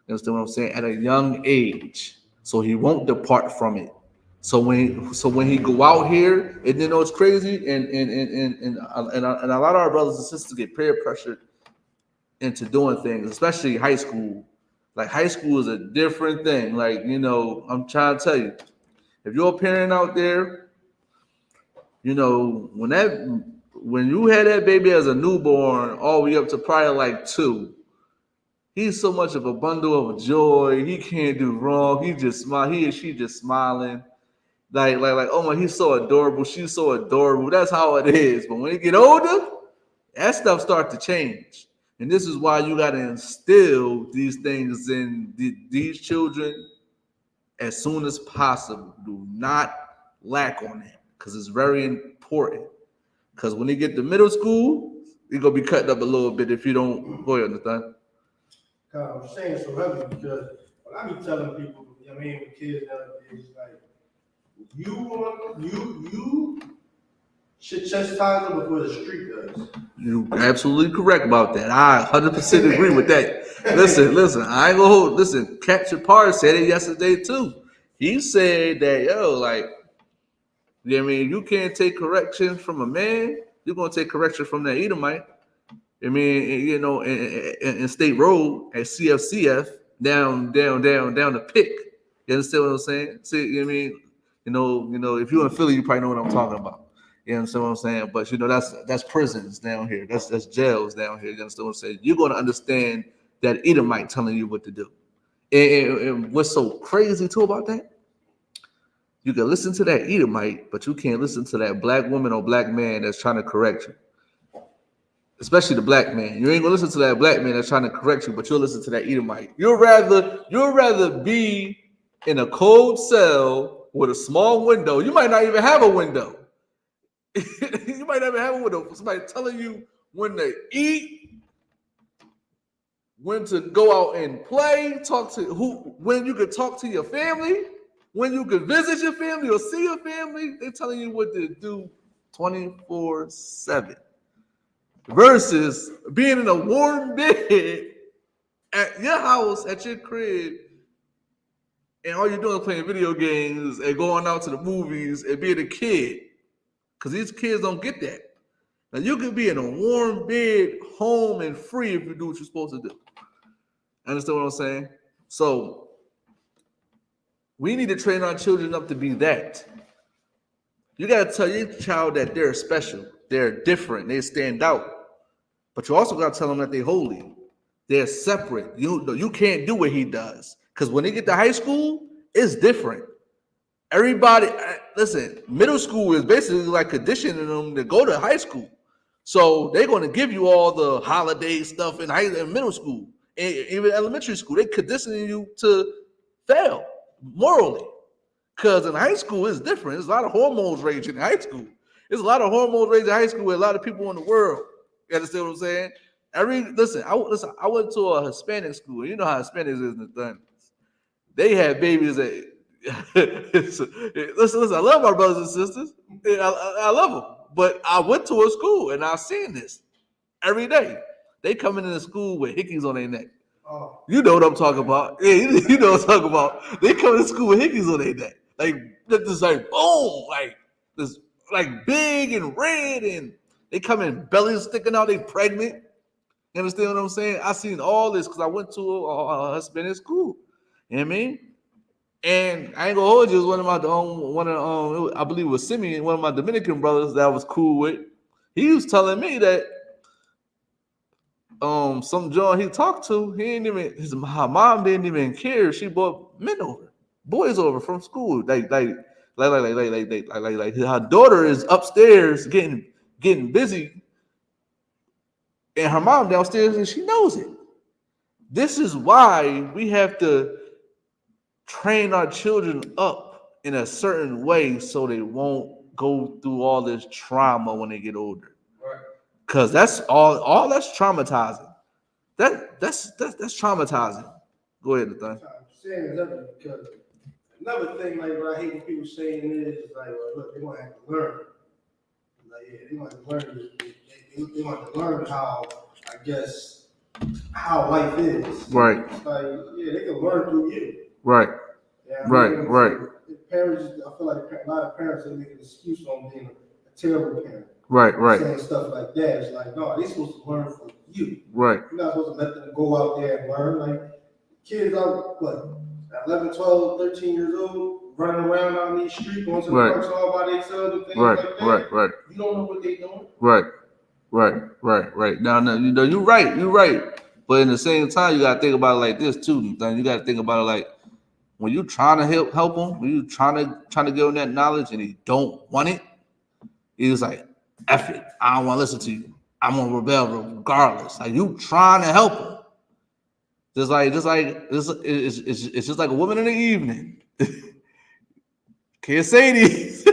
You understand what I'm saying? At a young age, so he won't depart from it. So when he go out here, and it's crazy, and a lot of our brothers and sisters get peer pressured into doing things, especially high school. Like high school is a different thing. Like, I'm trying to tell you, if you're a parent out there, when you had that baby as a newborn, all the way up to probably like 2, he's so much of a bundle of joy. He can't do wrong. He just smile. He or she just smiling. Like, oh my, he's so adorable. She's so adorable. That's how it is. But when you get older, that stuff starts to change. And this is why you got to instill these things in these children as soon as possible. Do not lack on that, because it's very important. Because when you get to middle school, you're going to be cutting up a little bit if you don't. Go ahead, Nathan. I'm saying so heavy because when I be telling people, with kids nowadays, like, you Should chastise them before the street does. You're absolutely correct about that. I 100% agree with that. Listen, I ain't gonna hold. Listen, Captain Parr said it yesterday too. He said that, yo, like, you know what I mean, you can't take correction from a man, you're gonna take correction from that Edomite. I mean, you know, in State Road at CFCF down the pick. You understand what I'm saying? See, you know what I mean? You know, if you're in Philly, you probably know what I'm talking about. You understand what I'm saying? But you know, that's prisons down here. That's jails down here. You understand what I'm saying? You're gonna understand that Edomite telling you what to do. And what's so crazy too about that? You can listen to that Edomite, but you can't listen to that black woman or black man that's trying to correct you. Especially the black man. You ain't gonna listen to that black man that's trying to correct you, but you'll listen to that Edomite. You'll rather be in a cold cell with a small window. You might not even have a window. You might not even have a window. Somebody telling you when to eat, when to go out and play, when you can talk to your family, when you can visit your family or see your family. They're telling you what to do 24/7. Versus being in a warm bed at your house, at your crib, and all you're doing is playing video games and going out to the movies and being a kid. Because these kids don't get that. Now, you can be in a warm bed, home, and free if you do what you're supposed to do. Understand what I'm saying? So, we need to train our children up to be that. You got to tell your child that they're special, they're different, they stand out. But you also got to tell them that they're holy. They're separate. You can't do what he does. Because when they get to high school, it's different. Everybody, listen, middle school is basically like conditioning them to go to high school. So they're going to give you all the holiday stuff in middle school. And even elementary school, they're conditioning you to fail morally. Because in high school, it's different. There's a lot of hormones raging in high school. There's a lot of hormones raging in high school with a lot of people in the world. You understand what I'm saying? I went to a Hispanic school. You know how Hispanics is in the thing. They had babies that listen, I love my brothers and sisters. I love them. But I went to a school and I've seen this every day. They coming into school with hickeys on their neck. Oh. You know what I'm talking about. Yeah, you know what I'm talking about. They come to school with hickeys on their neck. Like this, like boom, like this, like big and red, and they come in bellies sticking out. They pregnant. You understand what I'm saying? I seen all this because I went to a Hispanic school. You know what I mean? And I ain't gonna hold you. It was I believe it was Simeon, one of my Dominican brothers that I was cool with. He was telling me that some John he talked to, his mom didn't even care. She brought boys over from school. Like her daughter is upstairs getting busy, and her mom downstairs, and she knows it. This is why we have to train our children up in a certain way so they won't go through all this trauma when they get older. Because that's all that's traumatizing. That's traumatizing. Go ahead, Nathan. I'm saying is that because another thing, like what I hate when people saying is like, well, look, they want to have to learn. Like, yeah, they want to learn. They want to learn how, I guess, how life is. Right. It's like, yeah, they can learn through you. Right. Yeah, Right. Parents, I feel like a lot of parents they make an excuse on being a terrible parent. Right. Saying stuff like that. It's like, no, they're supposed to learn from you. Right. You're not supposed to let them go out there and learn. Like, kids are, 11, 12, 13 years old, running around on these streets, going to the parks all by themselves and things like that. Right. You don't know what they're doing. Right. Now, you know, you're right. But in the same time, you got to think about it like this, too. Then you got to think about it like, when you're trying to help them, when you're trying to give them that knowledge and they don't want it, it's like, F it. I don't want to listen to you. I'm gonna rebel regardless. Like, you trying to help them. It's just like a woman in the evening. Can't say these.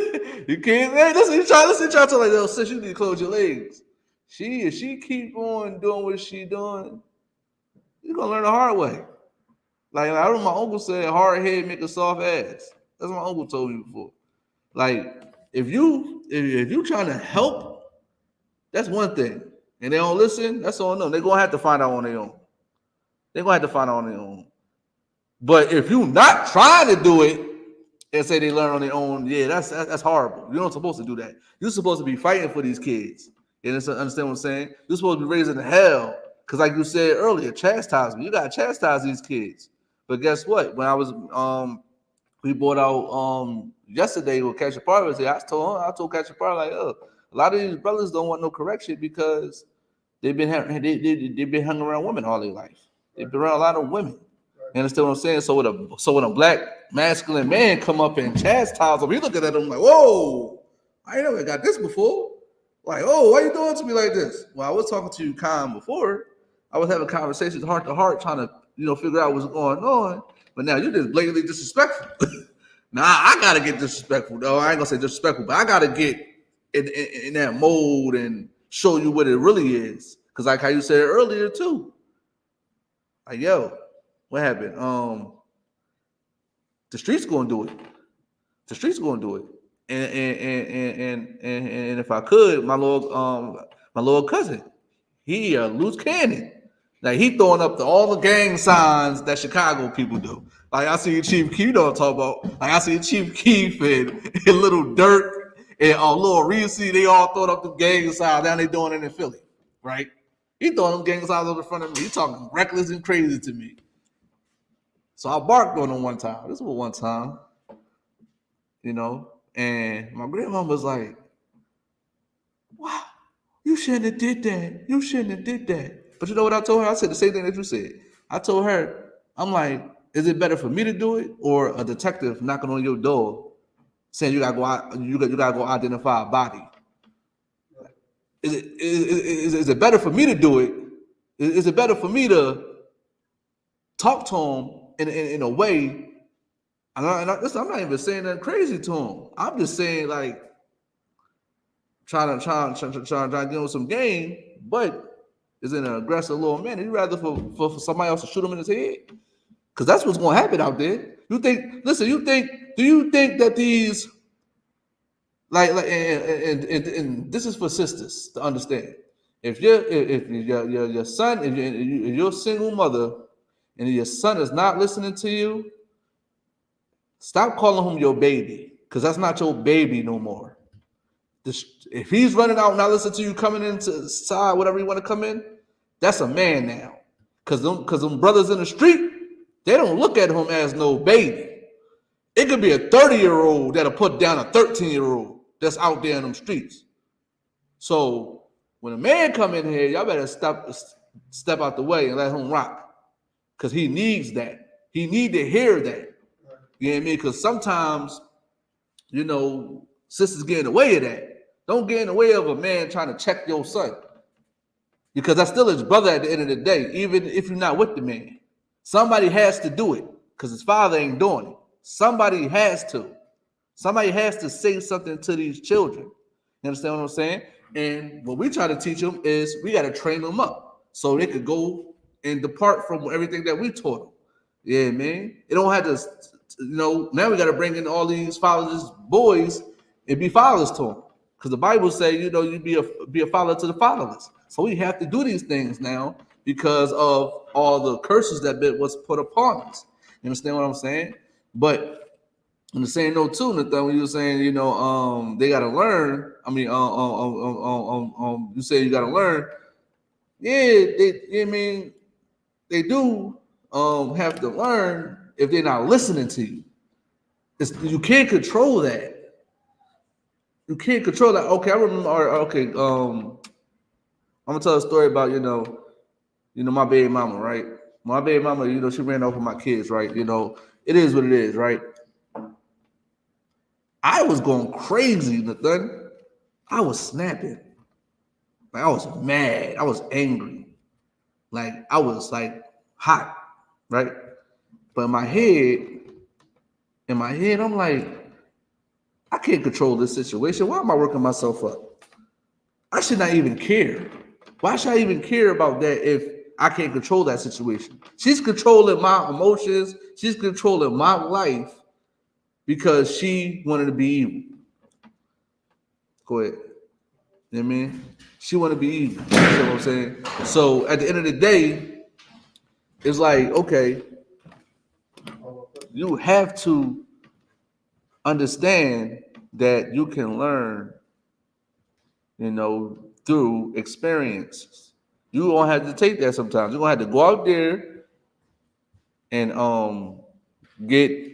You can't listen. You try to like, oh, sis, you need to close your legs. If she keep on doing what she doing, you're gonna learn the hard way. Like I remember my uncle said, hard head make a soft ass. That's what my uncle told me before. Like, if you trying to help, that's one thing. And they don't listen, that's on them. They're gonna have to find out on their own. They're gonna have to find out on their own. But if you not trying to do it and say they learn on their own, yeah, that's horrible. You're not supposed to do that. You're supposed to be fighting for these kids. You understand what I'm saying? You're supposed to be raising hell. Because like you said earlier, chastisement. You gotta chastise these kids. But guess what? When I was we brought out yesterday with Catch a Party, I told Catch a Party, like, a lot of these brothers don't want no correction because they've been hung around women all their life. They've been around a lot of women. You understand what I'm saying? So when a black masculine man come up and chastise them, you looking at them like, whoa, I ain't never got this before. Like, oh, why you doing to me like this? Well, I was talking to you, Khan, before. I was having conversations heart to heart, trying to figure out what's going on. But now you're just blatantly disrespectful. Now I gotta get disrespectful, though. I ain't gonna say disrespectful, but I gotta get in that mode and show you what it really is. Because like how you said earlier too. Like, yo, what happened? The streets gonna do it. The streets gonna do it. And if I could, my little cousin, he a loose cannon. Like he throwing up all the gang signs that Chicago people do. Like I see Chief Keef, you know what I'm talking about. Like I see Chief Keef and Little Dirk and Lil Reese, they all throwing up the gang signs. Now they doing it in Philly, right? He throwing them gang signs over in front of me. He talking reckless and crazy to me. So I barked on him one time. This was one time, and my grandma was like, wow, you shouldn't have did that. You shouldn't have did that. But you know what I told her? I said the same thing that you said. I told her, I'm like, is it better for me to do it or a detective knocking on your door saying you gotta go out, you gotta go identify a body? Is it better for me to do it? Is it better for me to talk to him in a way? And I'm not even saying that crazy to him. I'm just saying like trying to give him some game, but is in an aggressive little man. He'd rather for somebody else to shoot him in his head, because that's what's going to happen out there. Do you think that these and this is for sisters to understand? If your son, if you're a single mother and your son is not listening to you, stop calling him your baby, because that's not your baby no more. If he's running out and not listening to you coming inside, whatever you want to come in, that's a man now. Because them brothers in the street, they don't look at him as no baby. It could be a 30-year-old that'll put down a 13-year-old that's out there in them streets. So when a man come in here, y'all better step out the way and let him rock, because he needs that. He need to hear that. You know what I mean? Because sometimes, sisters get in the way of that. Don't get in the way of a man trying to check your son, because that's still his brother at the end of the day, even if you're not with the man. Somebody has to do it, because his father ain't doing it. Somebody has to. Somebody has to say something to these children. You understand what I'm saying? And what we try to teach them is we got to train them up so they could go and depart from everything that we taught them. Yeah, man. It don't have to, now we got to bring in all these fatherless boys and be fathers to them. Because the Bible says, you be a father to the fatherless. So we have to do these things now because of all the curses that was put upon us. You understand what I'm saying? But in the same note too, Nathan, when you were saying, they got to learn. I mean, you say you got to learn. Yeah, they do have to learn if they're not listening to you. You can't control that. You can't control that. Okay, I remember. Okay, I'm gonna tell a story about my baby mama, right? My baby mama, she ran off with my kids, right? It is what it is, right? I was going crazy, Nathan. I was snapping. Like I was mad. I was angry. Like I was like hot, right? But in my head, I'm like, I can't control this situation. Why am I working myself up? I should not even care. Why should I even care about that if I can't control that situation? She's controlling my emotions. She's controlling my life because she wanted to be evil. Go ahead. You know what I mean? She want to be even. You know what I'm saying? So at the end of the day, it's like, okay, you have to understand that you can learn, through experiences. You gonna have to take that sometimes. You're gonna have to go out there and get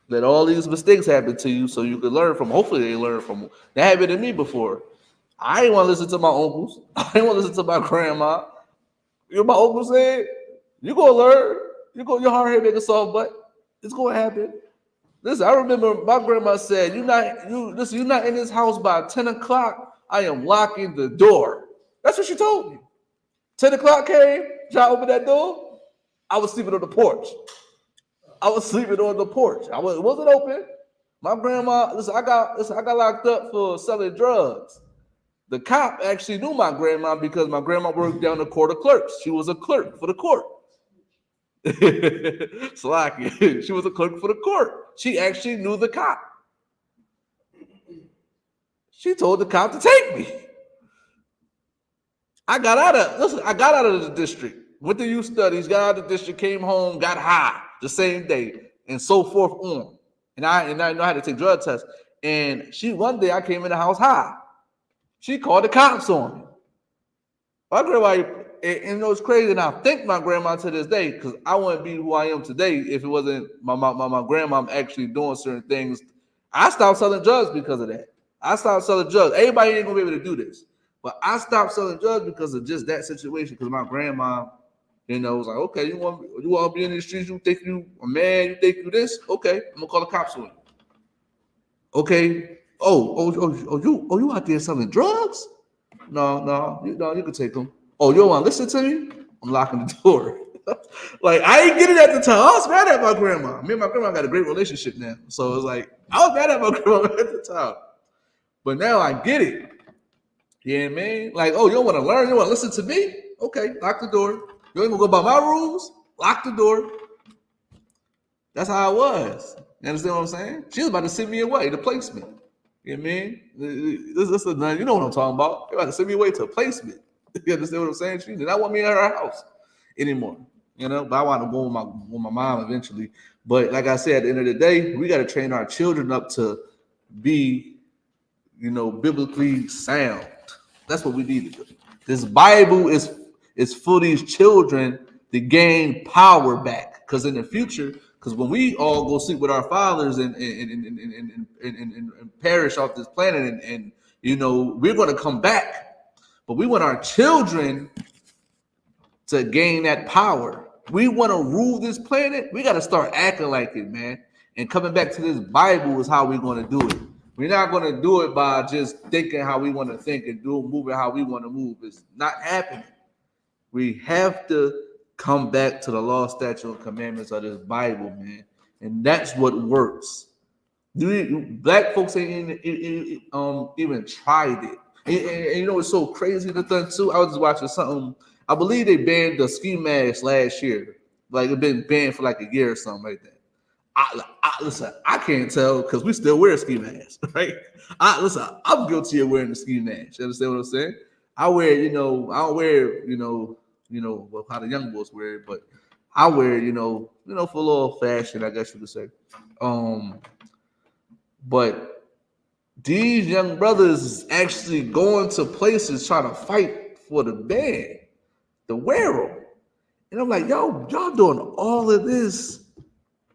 let all these mistakes happen to you so you can learn from. Hopefully they learn from them. That happened to me before. I didn't want to listen to my uncles. I didn't want to listen to my grandma. You know, my uncle said, you gonna learn. Your hard head make a soft butt. It's gonna happen. Listen, I remember my grandma said, you're not in this house by 10 o'clock. I am locking the door. That's what she told me. 10 o'clock came, y'all opened that door. I was sleeping on the porch. It wasn't open. My grandma, I got locked up for selling drugs. The cop actually knew my grandma because my grandma worked down the court of clerks. She was a clerk for the court. Slacky. She was a clerk for the court. She actually knew the cop. She told the cop to take me. I got out of the district, went to youth studies, got out of the district, came home, got high the same day, and so forth on. And I know how to take drug tests. And one day I came in the house high. She called the cops on me. My grandma, and it's crazy, and I thank my grandma to this day, because I wouldn't be who I am today if it wasn't my grandma actually doing certain things. I stopped selling drugs because of that. I stopped selling drugs. Everybody ain't gonna be able to do this. But I stopped selling drugs because of just that situation, because my grandma, was like, okay, you want to be in the streets, you think you a man, you think you this? Okay, I'm gonna call the cops on you. Okay. You out there selling drugs? No, you can take them. Oh, you don't want to listen to me? I'm locking the door. Like, I ain't getting it at the time. I was mad at my grandma. Me and my grandma got a great relationship now. So it's like, I was mad at my grandma at the time. But now I get it. You know what I mean? Like, oh, you don't want to learn? You want to listen to me? Okay, lock the door. You ain't going to go by my rules? Lock the door. That's how it was. You understand what I'm saying? She was about to send me away to placement. You know what I mean? You know what I'm talking about. They're about to send me away to a placement. You understand what I'm saying? She did not want me in her house anymore. But I want to go with my mom eventually. But like I said, at the end of the day, we got to train our children up to be, biblically sound. That's what we need to do. This Bible is for these children to gain power back. Because in the future, when we all go sleep with our fathers and perish off this planet, and we're going to come back. But we want our children to gain that power. We want to rule this planet. We got to start acting like it, man. And coming back to this Bible is how we're going to do it. We're not going to do it by just thinking how we want to think and moving how we want to move. It's not happening. We have to come back to the law, statute, and commandments of this Bible, man. And that's what works. Black folks ain't even tried it. And it's so crazy the thing too. I was just watching something. I believe they banned the ski mask last year. Like it's been banned for like a year or something like that. Listen, I can't tell because we still wear ski masks, right? I'm guilty of wearing the ski mask. You understand what I'm saying? I wear, I don't wear, how the young boys wear it, but I wear, for a little fashion, I guess you could say. But these young brothers is actually going to places trying to fight for the band, the wear them. And I'm like, y'all doing all of this,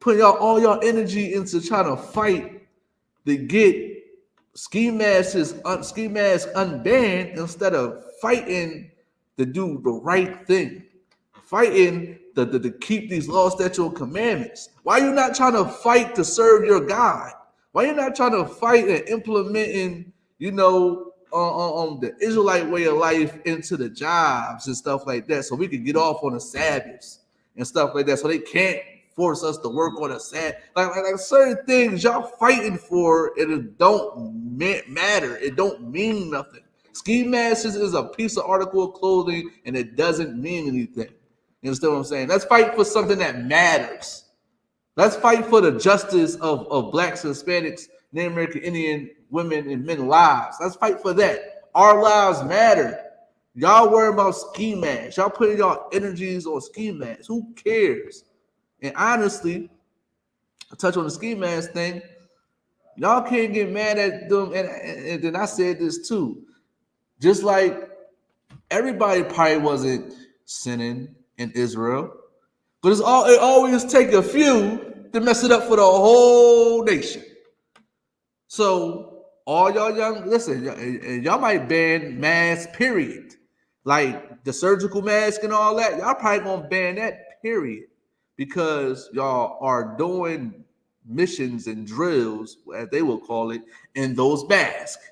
putting all y'all energy into trying to fight to get ski masks unbanned instead of fighting to do the right thing, fighting to keep these law, statute, and commandments. Why are you not trying to fight to serve your God? Why are you not trying to fight and implementing, the Israelite way of life into the jobs and stuff like that, so we can get off on the Sabbaths and stuff like that, so they can't force us to work on a Sabbath. Like certain things y'all fighting for, it don't matter. It don't mean nothing. Ski masks is a piece of article of clothing, and it doesn't mean anything. You understand what I'm saying? Let's fight for something that matters. Let's fight for the justice of blacks, Hispanics, Native American, Indian women, and men lives. Let's fight for that. Our lives matter. Y'all worry about ski masks. Y'all putting y'all energies on ski masks. Who cares? And honestly, I touch on the ski mask thing. Y'all can't get mad at them. And then I said this too. Just like everybody probably wasn't sinning in Israel, but it always take a few to mess it up for the whole nation. So all y'all young, listen, y'all might ban masks, period. Like the surgical mask and all that, y'all probably gonna ban that, period. Because y'all are doing missions and drills, as they will call it, in those masks.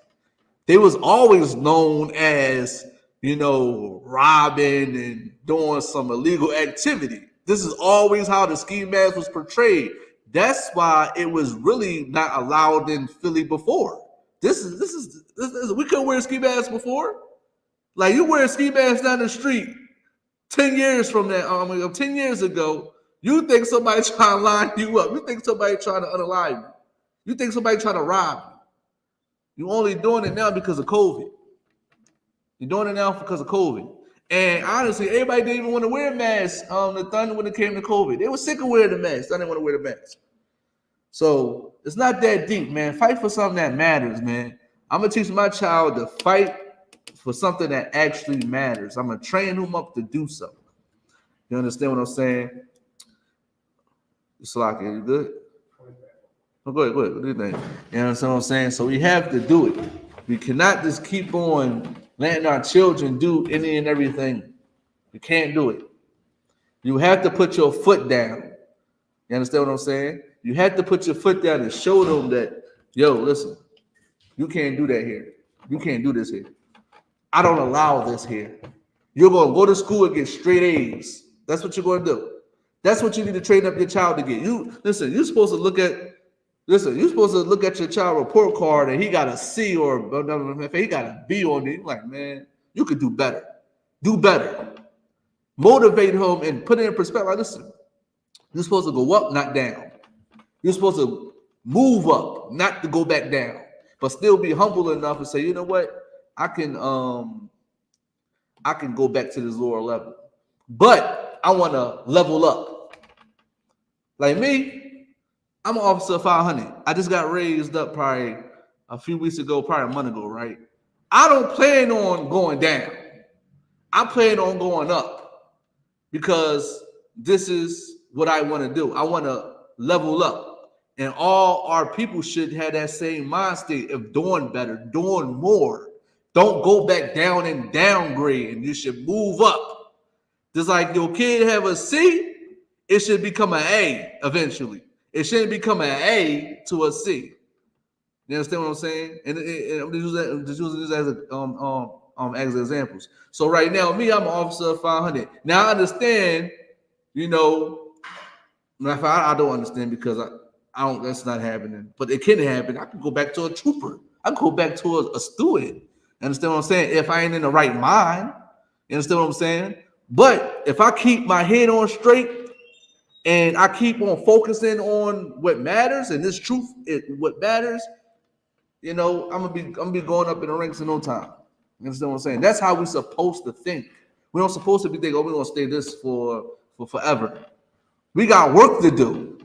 They was always known as, robbing and doing some illegal activity. This is always how the ski mask was portrayed. That's why it was really not allowed in Philly before. This is we couldn't wear ski masks before. Like you wear ski masks down the street 10 years from that, 10 years ago, you think somebody trying to line you up. You think somebody trying to unalive you. You think somebody trying to rob you. You're only doing it now because of COVID. You're doing it now because of COVID. And honestly, everybody didn't even want to wear masks the Thunder when it came to COVID. They were sick of wearing the masks. They didn't want to wear the masks. So it's not that deep, man. Fight for something that matters, man. I'm going to teach my child to fight for something that actually matters. I'm going to train him up to do something. You understand what I'm saying? Salaki, you good? Oh, go ahead. What do you think? You know what I'm saying? So we have to do it. We cannot just keep on letting our children do any and everything. You can't do it. You have to put your foot down. You understand what I'm saying? You have to put your foot down and show them that, yo, listen, you can't do that here. You can't do this here. I don't allow this here. You're going to go to school and get straight A's. That's what you're going to do. That's what you need to train up your child to get. You're supposed to look at your child report card and he got a C or if he got a B on it. You're like, man, you could do better. Do better. Motivate him and put it in perspective. Like, listen, you're supposed to go up, not down. You're supposed to move up, not to go back down, but still be humble enough and say, you know what, I can go back to this lower level, but I want to level up. Like me, I'm an officer 500. I just got raised up probably a few weeks ago, probably a month ago, right? I don't plan on going down. I plan on going up because this is what I want to do. I want to level up. And all our people should have that same mind state of doing better, doing more. Don't go back down and downgrade. And you should move up. Just like your kid have a C, it should become an A eventually. It shouldn't become an A to a C. You understand what I'm saying? And I'm just using this as examples. So right now, me, I'm an officer of 500. Now I understand, I don't understand because I don't. That's not happening. But it can happen. I can go back to a trooper. I can go back to a student. Understand what I'm saying? If I ain't in the right mind, you understand what I'm saying? But if I keep my head on straight and I keep on focusing on what matters and this truth is what matters, I'm gonna be going up in the ranks in no time. You understand what I'm saying? That's how we're supposed to think. We don't supposed to be thinking, we're gonna stay this for forever. We got work to do.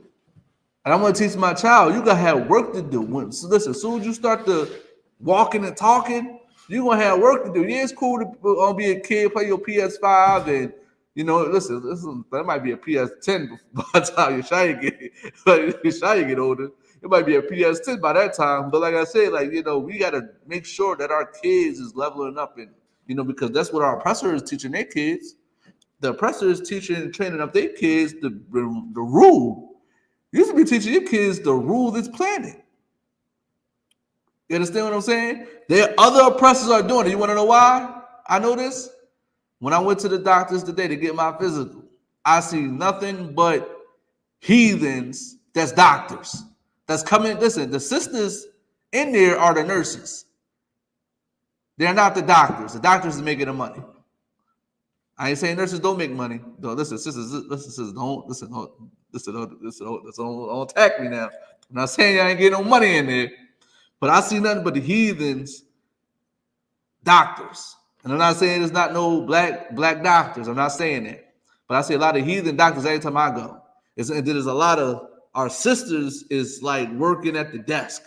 And I'm going to teach my child, you got to have work to do. Listen, as soon as you start to walking and talking, you're going to have work to do. Yeah, it's cool to be a kid, play your PS5, and, listen, that might be a PS10 by the time your Shia get older. It might be a PS10 by that time. But like I said, we got to make sure that our kids is leveling up, and, because that's what our oppressor is teaching their kids. The oppressor is teaching and training up their kids the rule. You should be teaching your kids the rule of this planet. You understand what I'm saying? Other oppressors are doing it. You want to know why I know this? When I went to the doctors today to get my physical, I see nothing but heathens that's doctors. That's coming. Listen, the sisters in there are the nurses. They're not the doctors. The doctors is making the money. I ain't saying nurses don't make money. No, listen, sisters, don't attack me now. I'm not saying y'all ain't getting no money in there, But I see nothing but the heathens doctors. And I'm not saying there's not no black doctors. I'm not saying that. But I see a lot of heathen doctors every time I go. There's a lot of our sisters is like working at the desk.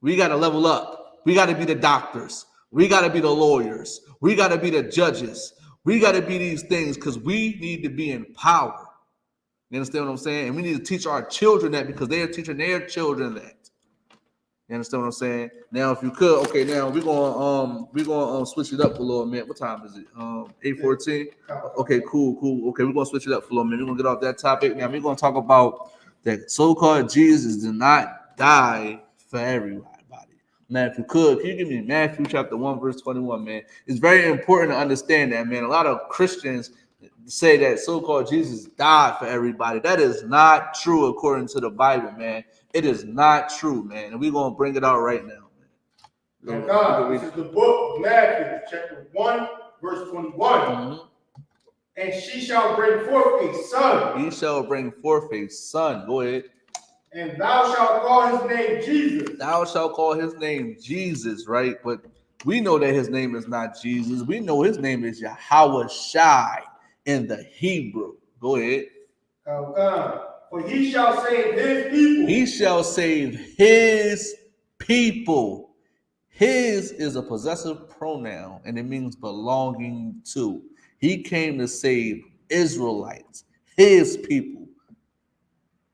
We got to level up. We got to be the doctors. We got to be the lawyers. We got to be the judges. We got to be these things because we need to be in power. You understand what I'm saying? And we need to teach our children that because they are teaching their children that. You understand what I'm saying? Now, if you could, okay, now we're gonna switch it up for a little minute. What time is it? 8:14. Okay, cool. Okay, we're gonna switch it up for a little minute. We're gonna get off that topic. Now we're gonna talk about that so-called Jesus did not die for everybody. Now, if you could, can you give me Matthew chapter 1, verse 21, man? It's very important to understand that, man. A lot of Christians say that so-called Jesus died for everybody. That is not true according to the Bible, man. It is not true, man. And we're going to bring it out right now, man. And God, this is the book of Matthew, chapter 1, verse 21. Mm-hmm. And she shall bring forth a son. He shall bring forth a son. Go ahead. And thou shalt call his name Jesus. Thou shalt call his name Jesus, right? But we know that his name is not Jesus. We know his name is Yahweh Shai in the Hebrew. Go ahead. For he shall save his people. He shall save his people. His is a possessive pronoun, and it means belonging to. He came to save Israelites, his people.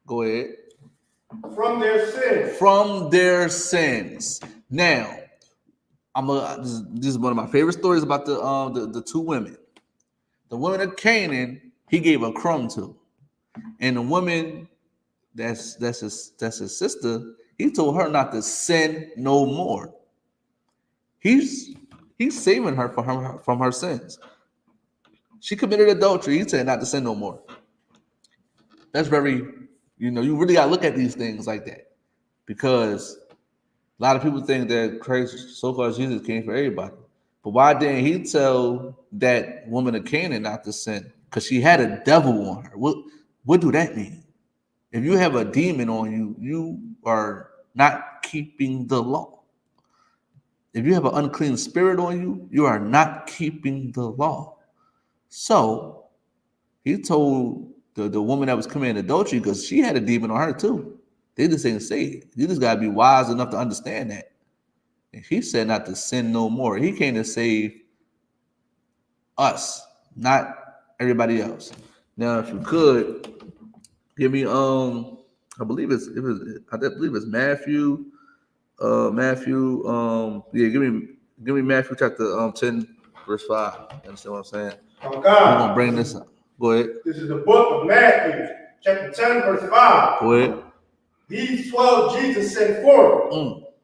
Go ahead. From their sins. From their sins. Now, this is one of my favorite stories about the two women. The woman of Canaan, he gave a crumb to. And the woman that's his sister, he told her not to sin no more. He's saving her from her sins. She committed adultery. He said not to sin no more. That's very, you really got to look at these things like that. Because a lot of people think that Christ, so-called Jesus, came for everybody. But why didn't he tell that woman of Canaan not to sin? Because she had a devil on her. What do that mean? If you have a demon on you, you are not keeping the law. If you have an unclean spirit on you, you are not keeping the law. So he told the woman that was committing adultery, because she had a demon on her too. They just didn't say it. You just got to be wise enough to understand that. And he said not to sin no more. He came to save us, not everybody else. Now, if you could give me, I believe it's Matthew. Give me Matthew chapter 10, verse 5. You understand what I'm saying? Oh God. I'm gonna bring this up. Go ahead. This is the book of Matthew, chapter 10, verse 5. Go ahead. These 12 Jesus sent forth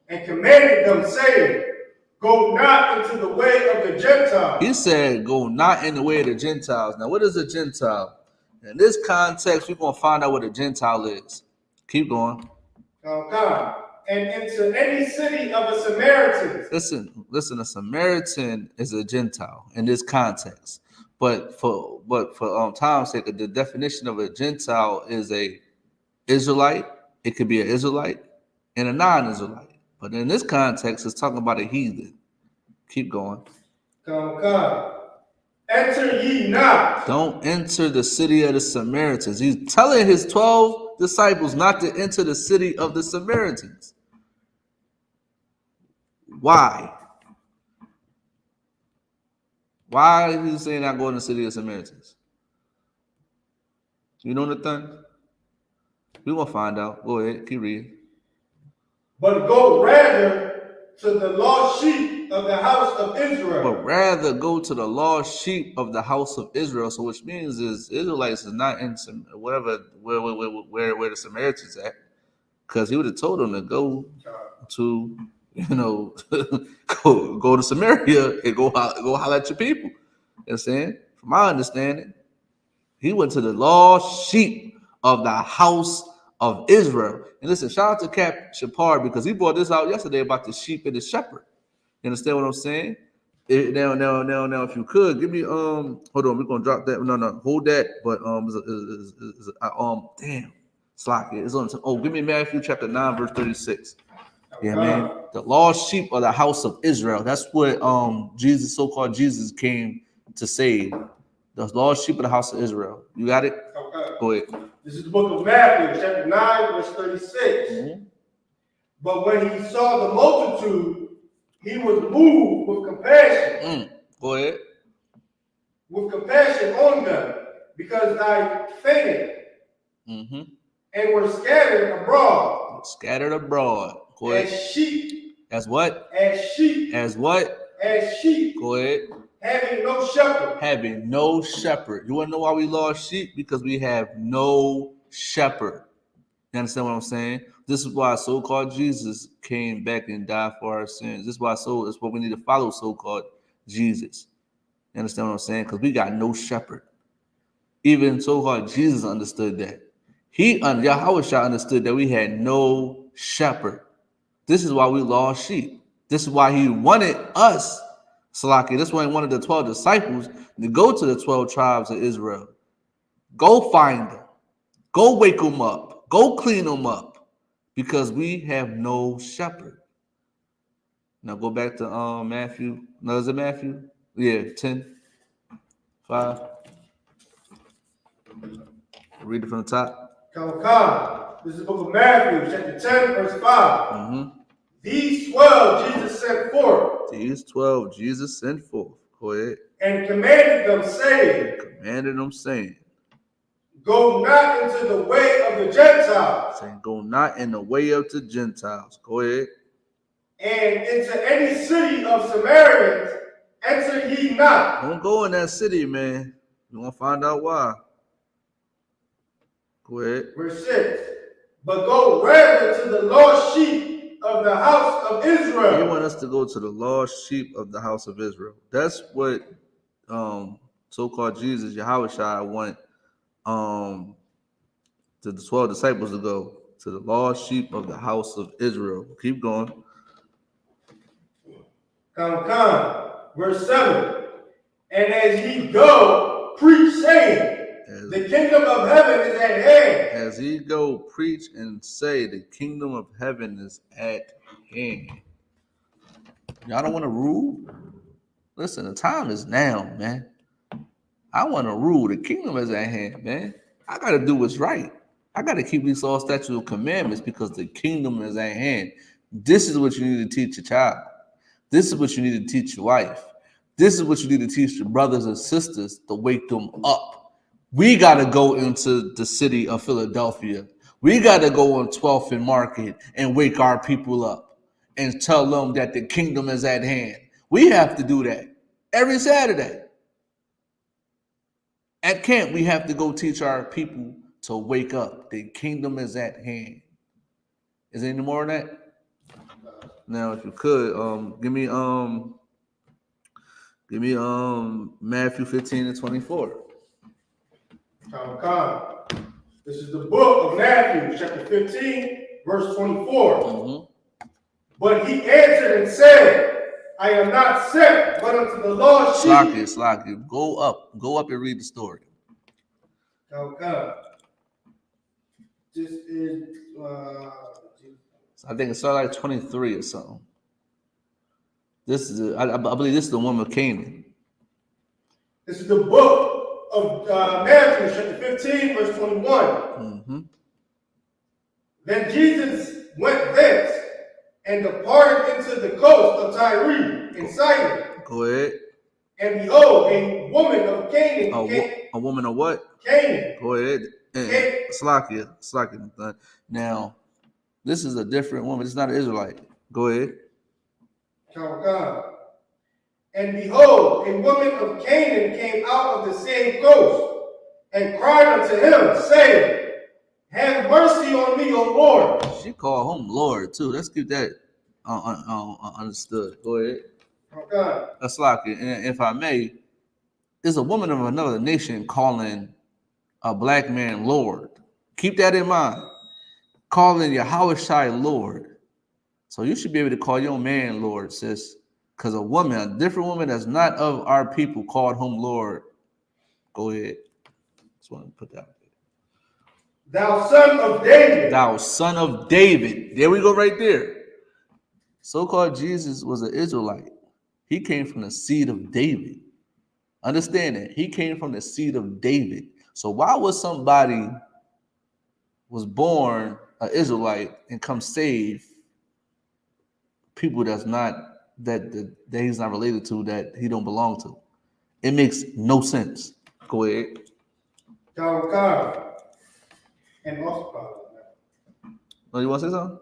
and commanded them, saying, go not into the way of the Gentiles. He said, go not in the way of the Gentiles. Now, what is a Gentile? In this context, we're going to find out what a Gentile is. Keep going. Oh God. And into any city of the Samaritans. Listen, a Samaritan is a Gentile in this context. But for time's sake, the definition of a Gentile is a Israelite. It could be an Israelite and a non-Israelite. But in this context, it's talking about a heathen. Keep going. Come. Enter ye not. Don't enter the city of the Samaritans. He's telling his 12 disciples not to enter the city of the Samaritans. Why? Why is he saying not go in the city of the Samaritans? You know Nathan? We're going to find out. Go ahead. Keep reading. But go rather to the lost sheep of the house of Israel. But rather go to the lost sheep of the house of Israel. So which means is Israelites is not in some where the Samaritans at. Because he would have told them to go to, go to Samaria and go holler at your people. You know what I'm saying? From my understanding, he went to the lost sheep of the house of Israel. And listen, shout out to Cap Shapard because he brought this out yesterday about the sheep and the shepherd. You understand what I'm saying? Now, if you could give me hold on, we're gonna drop that. No, hold that. But damn, slack it. It's on. Oh, give me Matthew chapter 9, verse 36. Yeah, man. The lost sheep of the house of Israel. That's what Jesus, so-called Jesus, came to save. The lost sheep of the house of Israel. You got it? Okay. Go ahead. This is the book of Matthew, chapter 9, verse 36. Mm-hmm. But when he saw the multitude, he was moved with compassion. Go ahead. With compassion on them, because they fainted and were scattered abroad. Scattered abroad. Go ahead. As sheep. As what? As sheep. As what? As sheep. Go ahead. Having no shepherd. Having no shepherd. You want to know why we lost sheep? Because we have no shepherd. You understand what I'm saying? This is why so-called Jesus came back and died for our sins. This is why it's what we need to follow so-called Jesus. You understand what I'm saying? Because we got no shepherd. Even so-called Jesus understood that. Yahweh understood that we had no shepherd. This is why we lost sheep. This is why he wanted us, Salaki. This is why he wanted the 12 disciples to go to the 12 tribes of Israel. Go find them. Go wake them up. Go clean them up. Because we have no shepherd. Now go back to Matthew. No, is it Matthew? Yeah, 10. 5. Read it from the top. Come. This is the book of Matthew, chapter 10, verse 5. These 12 Jesus sent forth. These 12 Jesus sent forth. Go ahead. And commanded them, saying, Go not into the way of the Gentiles. Saying, go not in the way of the Gentiles. Go ahead. And into any city of Samaritans enter ye not. Don't go in that city, man. You want to find out why. Go ahead. Verse 6. But go rather to the lost sheep of the house of Israel. He want us to go to the lost sheep of the house of Israel. That's what so-called Jesus, Yahweh want to the 12 disciples to go to the lost sheep of the house of Israel. Keep going. Come. Verse 7. And as ye go, preach, saying, the kingdom of heaven is at hand. As ye go, preach and say, the kingdom of heaven is at hand. Y'all don't want to rule? Listen, the time is now, man. I want to rule. The kingdom is at hand, man. I got to do what's right. I got to keep these all statutes and commandments because the kingdom is at hand. This is what you need to teach your child. This is what you need to teach your wife. This is what you need to teach your brothers and sisters to wake them up. We got to go into the city of Philadelphia. We got to go on 12th and Market and wake our people up and tell them that the kingdom is at hand. We have to do that every Saturday. At camp, we have to go teach our people to wake up. The kingdom is at hand. Is there any more on that? Now, if you could, give me Matthew 15 and 24. Come. This is the book of Matthew, chapter 15, verse 24. But he answered and said, I am not sent but unto the lost sheep. Slacky. Go up and read the story. Come. This is I think it started like 23 or something. This is I believe this is the one with Canaan. This is the book of Matthew, chapter 15, verse 21. Then Jesus went thence and departed into the coast of Tyre and Sidon. Go ahead. And behold, a woman of Canaan. A woman of what? Canaan. Go ahead. Slakia. Now, this is a different woman. It's not an Israelite. Go ahead. Come. And behold, a woman of Canaan came out of the same coast and cried unto him, saying, have mercy on me, O Lord. She called him Lord, too. Let's keep that understood. Go ahead. Okay. That's like it. And if I may, is a woman of another nation calling a black man Lord. Keep that in mind. Calling Yahweh Lord. So you should be able to call your man Lord, sis. Because a different woman that's not of our people called him Lord. Go ahead. Just want to put that. Thou son of David. Thou son of David. There we go right there. So-called Jesus was an Israelite. He came from the seed of David. Understand that. He came from the seed of David. So why would somebody was born an Israelite and come save people that's not that he's not related to, that he don't belong to? It makes no sense. Go ahead. God. And also, Oh, you want to say something?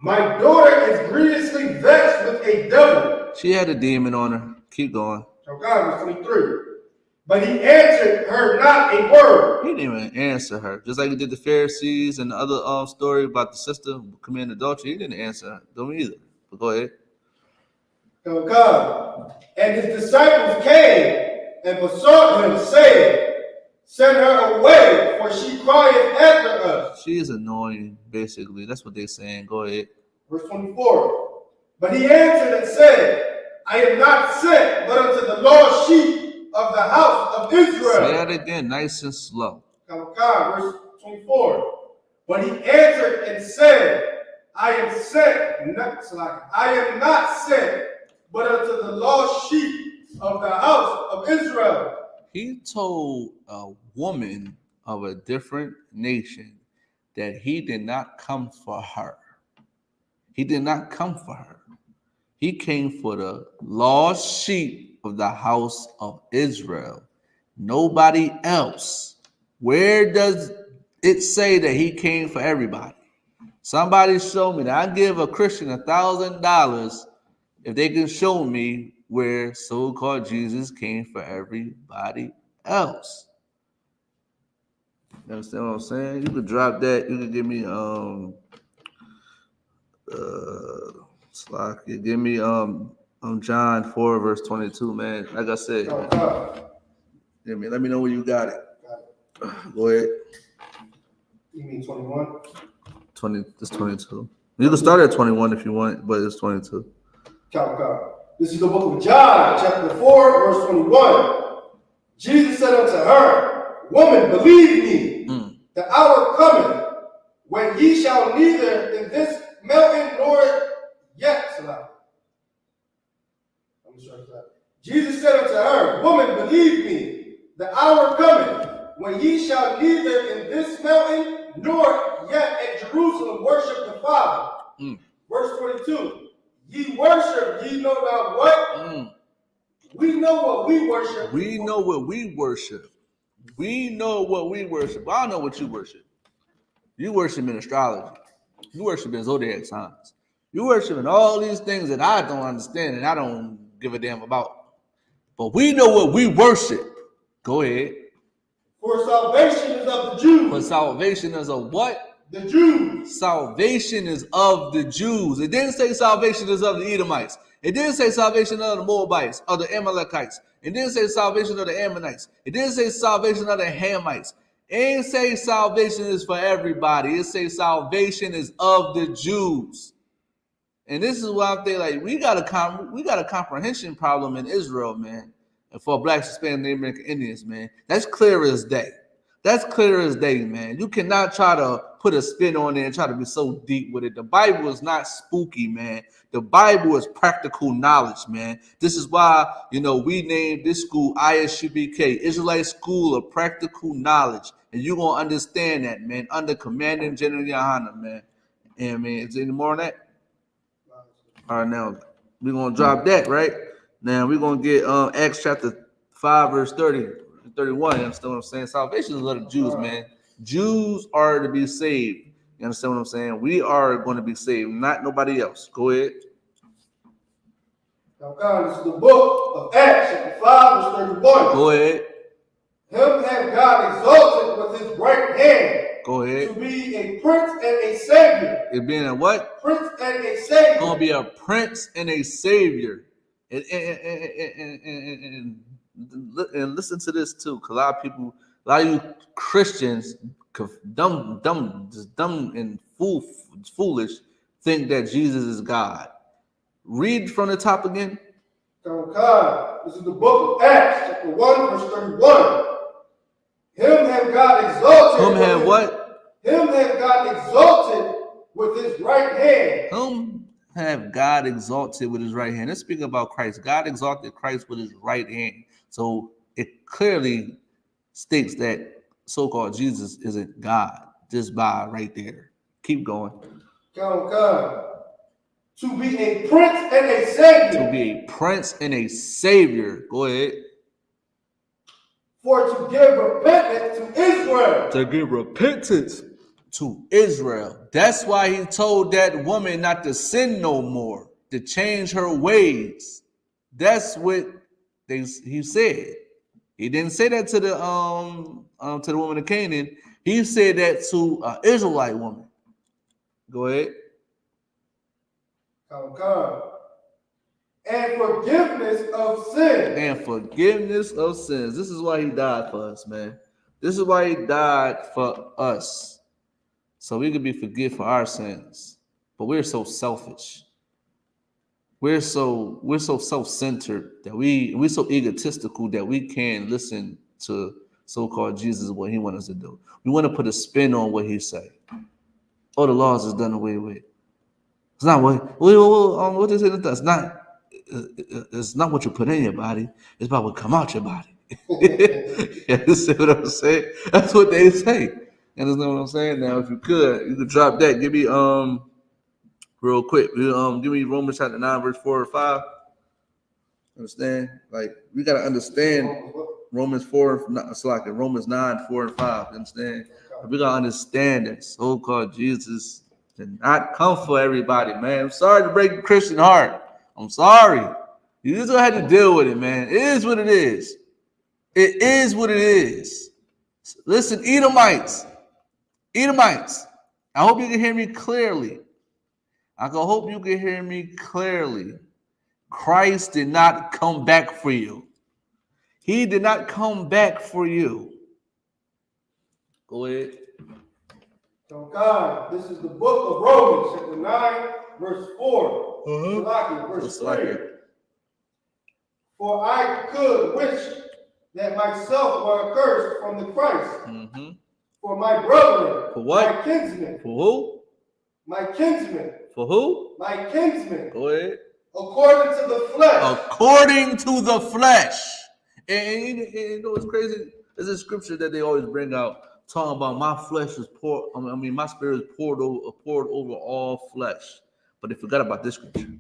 my daughter is grievously vexed with a devil. She had a demon on her. Keep going. So God, verse 23. But he answered her not a word. He didn't even answer her. Just like he did the Pharisees and the other story about the sister committing adultery. He didn't answer them either. But go ahead. So God. And his disciples came and besought him, saying, send her away, for she crieth after us. She is annoying, basically. That's what they're saying. Go ahead. Verse 24. But he answered and said, I am not sent but unto the lost sheep of the house of Israel. Say that again, nice and slow. God, verse 24. But he answered and said, I am not sent but unto the lost sheep of the house of Israel. He told a woman of a different nation that he did not come for her. He did not come for her. He came for the lost sheep of the house of Israel. Nobody else. Where does it say that he came for everybody? Somebody show me that. I give a Christian $1,000 if they can show me where so-called Jesus came for everybody else. You understand what I'm saying? You could drop that. You could give me give me John 4 verse 22, man. Like I said, man. Let me know where you got it. Go ahead. You mean 21? 20. It's 22. You can start at 21 if you want, but it's 22. This is the book of John, chapter 4, verse 21. Jesus said unto her, woman, believe me, the hour cometh when ye shall neither in this mountain nor yet. Jesus said unto her, woman, believe me, the hour cometh when ye shall neither in this mountain nor yet at Jerusalem worship the Father. Verse 22. Ye worship, ye know not what? We know what we worship. We know what we worship. We know what we worship. I don't know what you worship. You worship in astrology. You worship in zodiac signs. You worship in all these things that I don't understand and I don't give a damn about. But we know what we worship. Go ahead. For salvation is of the Jews. For salvation is of what? The Jews. Salvation is of the Jews. It didn't say salvation is of the Edomites. It didn't say salvation of the Moabites or the Amalekites. It didn't say salvation of the Ammonites. It didn't say salvation of the Hamites. It didn't say salvation is for everybody. It says salvation is of the Jews. And this is why I think like we got a comprehension problem in Israel, man. And for blacks, Hispanic, Native American Indians, man. That's clear as day. That's clear as day, man. You cannot try to put a spin on it and try to be so deep with it. The Bible is not spooky, man. The Bible is practical knowledge, man. This is why, we named this school I.S.U.P.K, Israelite School of Practical Knowledge. And you're going to understand that, man, under Commanding Gen.YAHANNA, man. And, man, is there any more on that? All right, now, we're going to drop that, right? Now, we're going to get Acts chapter 5, verse 30. 31, you understand what I'm saying? Salvation is of the Jews, man. Jews are to be saved. You understand what I'm saying? We are going to be saved, not nobody else. Go ahead. Now, God, this is the book of Acts, chapter 5, verse 31. Go ahead. Him have God exalted with his right hand. Go ahead. To be a prince and a savior. It being a what? Prince and a savior. Going to be a prince and a savior. And listen to this too, because a lot of you Christians, dumb and foolish, think that Jesus is God. Read from the top again. So God, this is the book of Acts, chapter 1, verse 31. Him have God exalted. Him have what? Him have God exalted with his right hand. Whom have God exalted with his right hand. Let's speak about Christ. God exalted Christ with his right hand. So it clearly states that so-called Jesus isn't God, just by right there. Keep going. God. To be a prince and a savior. To be a prince and a savior. Go ahead. For to give repentance to Israel. To give repentance to Israel. That's why he told that woman not to sin no more, to change her ways. That's what he said. He didn't say that to the woman of Canaan. He said that to an Israelite woman. Go ahead. Come. And forgiveness of sins. And forgiveness of sins. This is why he died for us, man. This is why he died for us. So we could be forgiven for our sins. But we're so selfish. We're so self-centered that we're so egotistical that we can't listen to so-called Jesus, what he wants us to do. We want to put a spin on what he say. Oh, the laws is done away with. It's not what they say. It's not what you put in your body. It's about what come out your body. You see what I'm saying? That's what they say. You understand what I'm saying? Now, if you could drop that. Give me real quick. Give me Romans chapter 9, verse 4 or 5. Understand? Like we gotta understand Romans 9, 4 and 5. Understand? We gotta understand that so-called Jesus did not come for everybody, man. I'm sorry to break the Christian heart. I'm sorry. You just gonna have to deal with it, man. It is what it is. It is what it is. Listen, Edomites. I hope you can hear me clearly. Christ did not come back for you. He did not come back for you. Go ahead. So God, this is the book of Romans, chapter 9, verse 4. Verse 3. For I could wish that myself were accursed from the Christ. Mm-hmm. For my brethren, for what? My kinsmen. For who? My kinsmen. For who? My kinsmen. Go ahead. According to the flesh. According to the flesh. And you know what's crazy? There's a scripture that they always bring out, talking about my flesh is poured. My spirit is poured over all flesh. But they forgot about this scripture.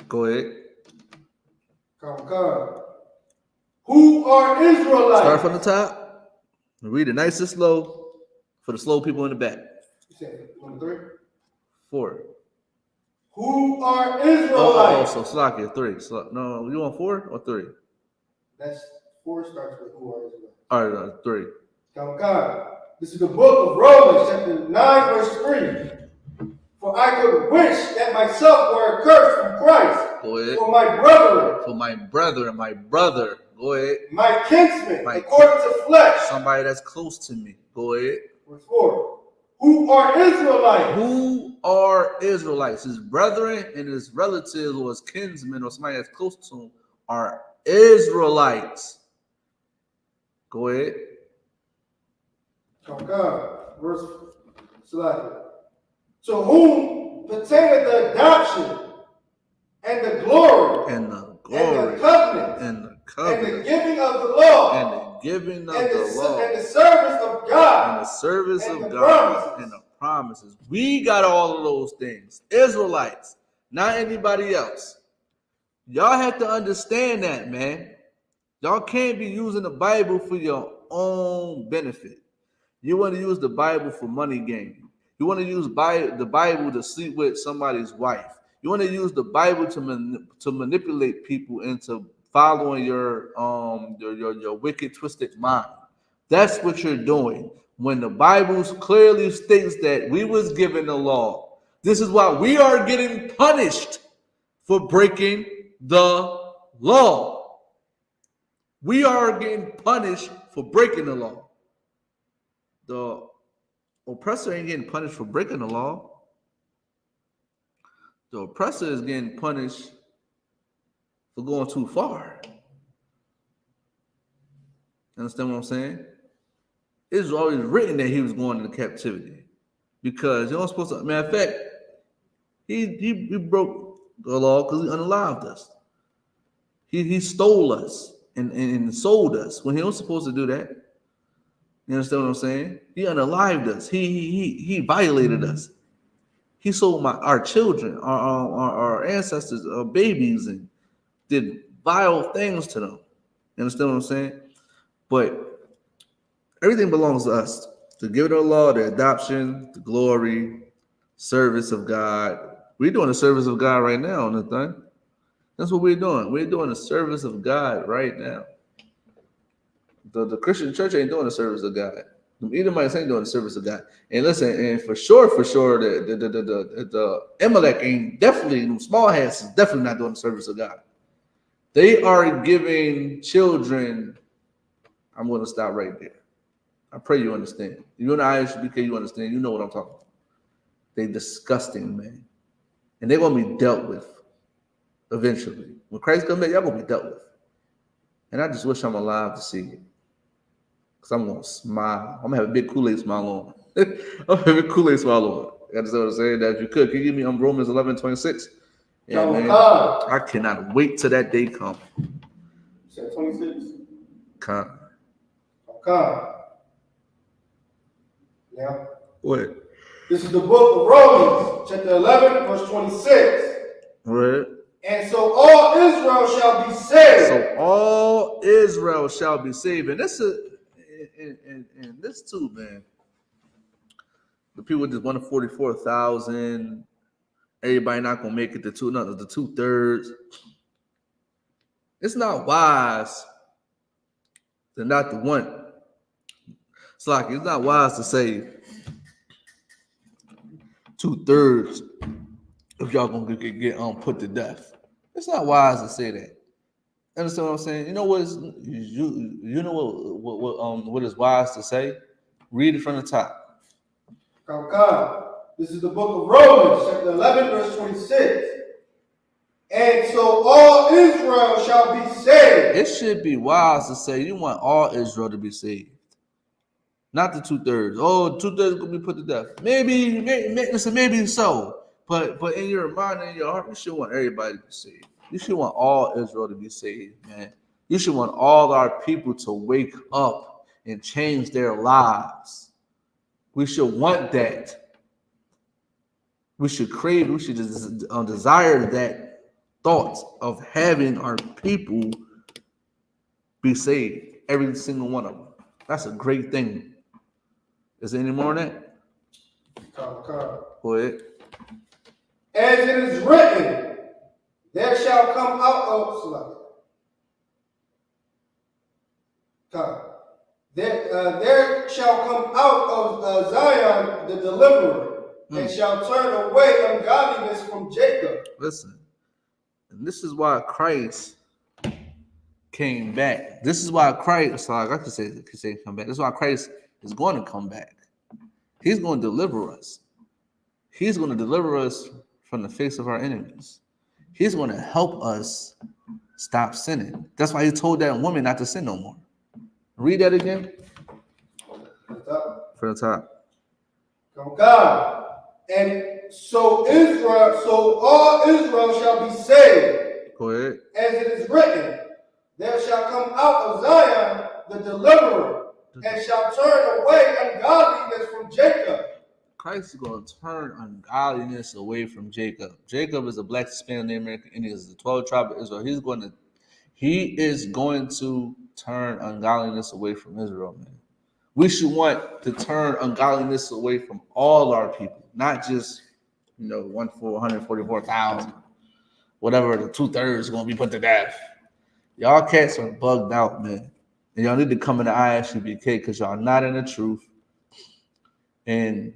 Go ahead. Come. Who are Israelites? Start from the top. Read it nice and slow for the slow people in the back. You said number 3? 4. Who are Israelites? So Slakia 3. No, you want 4 or 3? That's 4 starts with who are Israelites. All right, 3. Come. This is the book of Romans, chapter 9, verse 3. For I could wish that myself were accursed from Christ. Go ahead. For my brother. Go ahead. My kinsmen, according to flesh. Somebody that's close to me. Go ahead. Verse 4. Who are Israelites? Who are Israelites? His brethren and his relatives or his kinsmen or somebody that's close to him are Israelites. Go ahead. God. Verse 11. To whom pertaineth the adoption and the glory and the covenant and the giving of the law and the service of God and the promises. We got all of those things. Israelites, not anybody else. Y'all have to understand that, man. Y'all can't be using the Bible for your own benefit. You want to use the Bible for money gain. You want to use the Bible to sleep with somebody's wife. You want to use the Bible to manipulate people into following your wicked, twisted mind. That's what you're doing. When the Bible clearly states that we was given the law. This is why we are getting punished for breaking the law. We are getting punished for breaking the law. The oppressor ain't getting punished for breaking the law. The oppressor is getting punished for going too far. Understand what I'm saying? It was always written that he was going into captivity. because you're not supposed to. Matter of fact, he broke the law because he unalived us. He stole us and sold us when he was supposed to do that. You understand what I'm saying? He unalived us. He violated us. He sold our children, our ancestors, our babies, and did vile things to them. You understand what I'm saying? But everything belongs to us. To give the law, the adoption, the glory, service of God. We're doing the service of God right now, Nathan. That's what we're doing. We're doing the service of God right now. The Christian church ain't doing the service of God. The Edomites ain't doing the service of God. And listen, and for sure, the Amalek ain't definitely, small hats is definitely not doing the service of God. They are giving children. I'm going to stop right there. I pray you understand. You're in the I.S.U.P.K, you understand. You know what I'm talking about. They disgusting, man. And they're going to be dealt with eventually. When Christ comes back, y'all going to be dealt with. And I just wish I'm alive to see it. Because I'm going to smile. I'm going to have a big Kool-Aid smile on. I'm going to have a big Kool-Aid smile on. You understand what I'm saying? That if you could, can you give me Romans 11:26? Yeah, man. I cannot wait till that day come. You said 26? Come. Come. Now, What? this is the book of Romans, chapter 11, verse 26. Right. And so all Israel shall be saved. So all Israel shall be saved. And this is, and this too, man. The people just 144,000. Everybody not gonna make it to the 2/3. It's not wise to not to one. It's like it's not wise to say 2/3 if y'all gonna get put to death. It's not wise to say that. Understand what I'm saying? You know what is you know what is wise to say? Read it from the top. Come. This is the book of Romans, chapter 11, verse 26. And so all Israel shall be saved. It should be wise to say you want all Israel to be saved. Not the 2/3. Oh, 2/3 gonna be put to death. Maybe so. But in your mind and your heart, you should want everybody to be saved. You should want all Israel to be saved, man. You should want all our people to wake up and change their lives. We should want that. We should crave, we should desire that thought of having our people be saved. Every single one of them. That's a great thing. Is there any more on that? Come. Go ahead. As it is written, there shall come out of there shall come out of Zion the deliverer, and shall turn away ungodliness from Jacob. Listen, and this is why Christ came back. This is why Christ, sorry, I could say come back. This is why Christ is going to come back. He's going to deliver us. He's going to deliver us from the face of our enemies. He's going to help us stop sinning. That's why he told that woman not to sin no more. Read that again. From the top. Come God. And so all Israel shall be saved. Go ahead. As it is written, there shall come out of Zion the deliverer, and shall turn away ungodliness from Jacob. Christ is going to turn ungodliness away from Jacob. Jacob is a black, Hispanic, Native American Indian. Is the 12th tribe of Israel. He is going to turn ungodliness away from Israel, man. We should want to turn ungodliness away from all our people, not just 144,000, whatever the 2/3 is going to be put to death. Y'all cats are bugged out, man, and y'all need to come into I.S.U.P.K because y'all not in the truth, and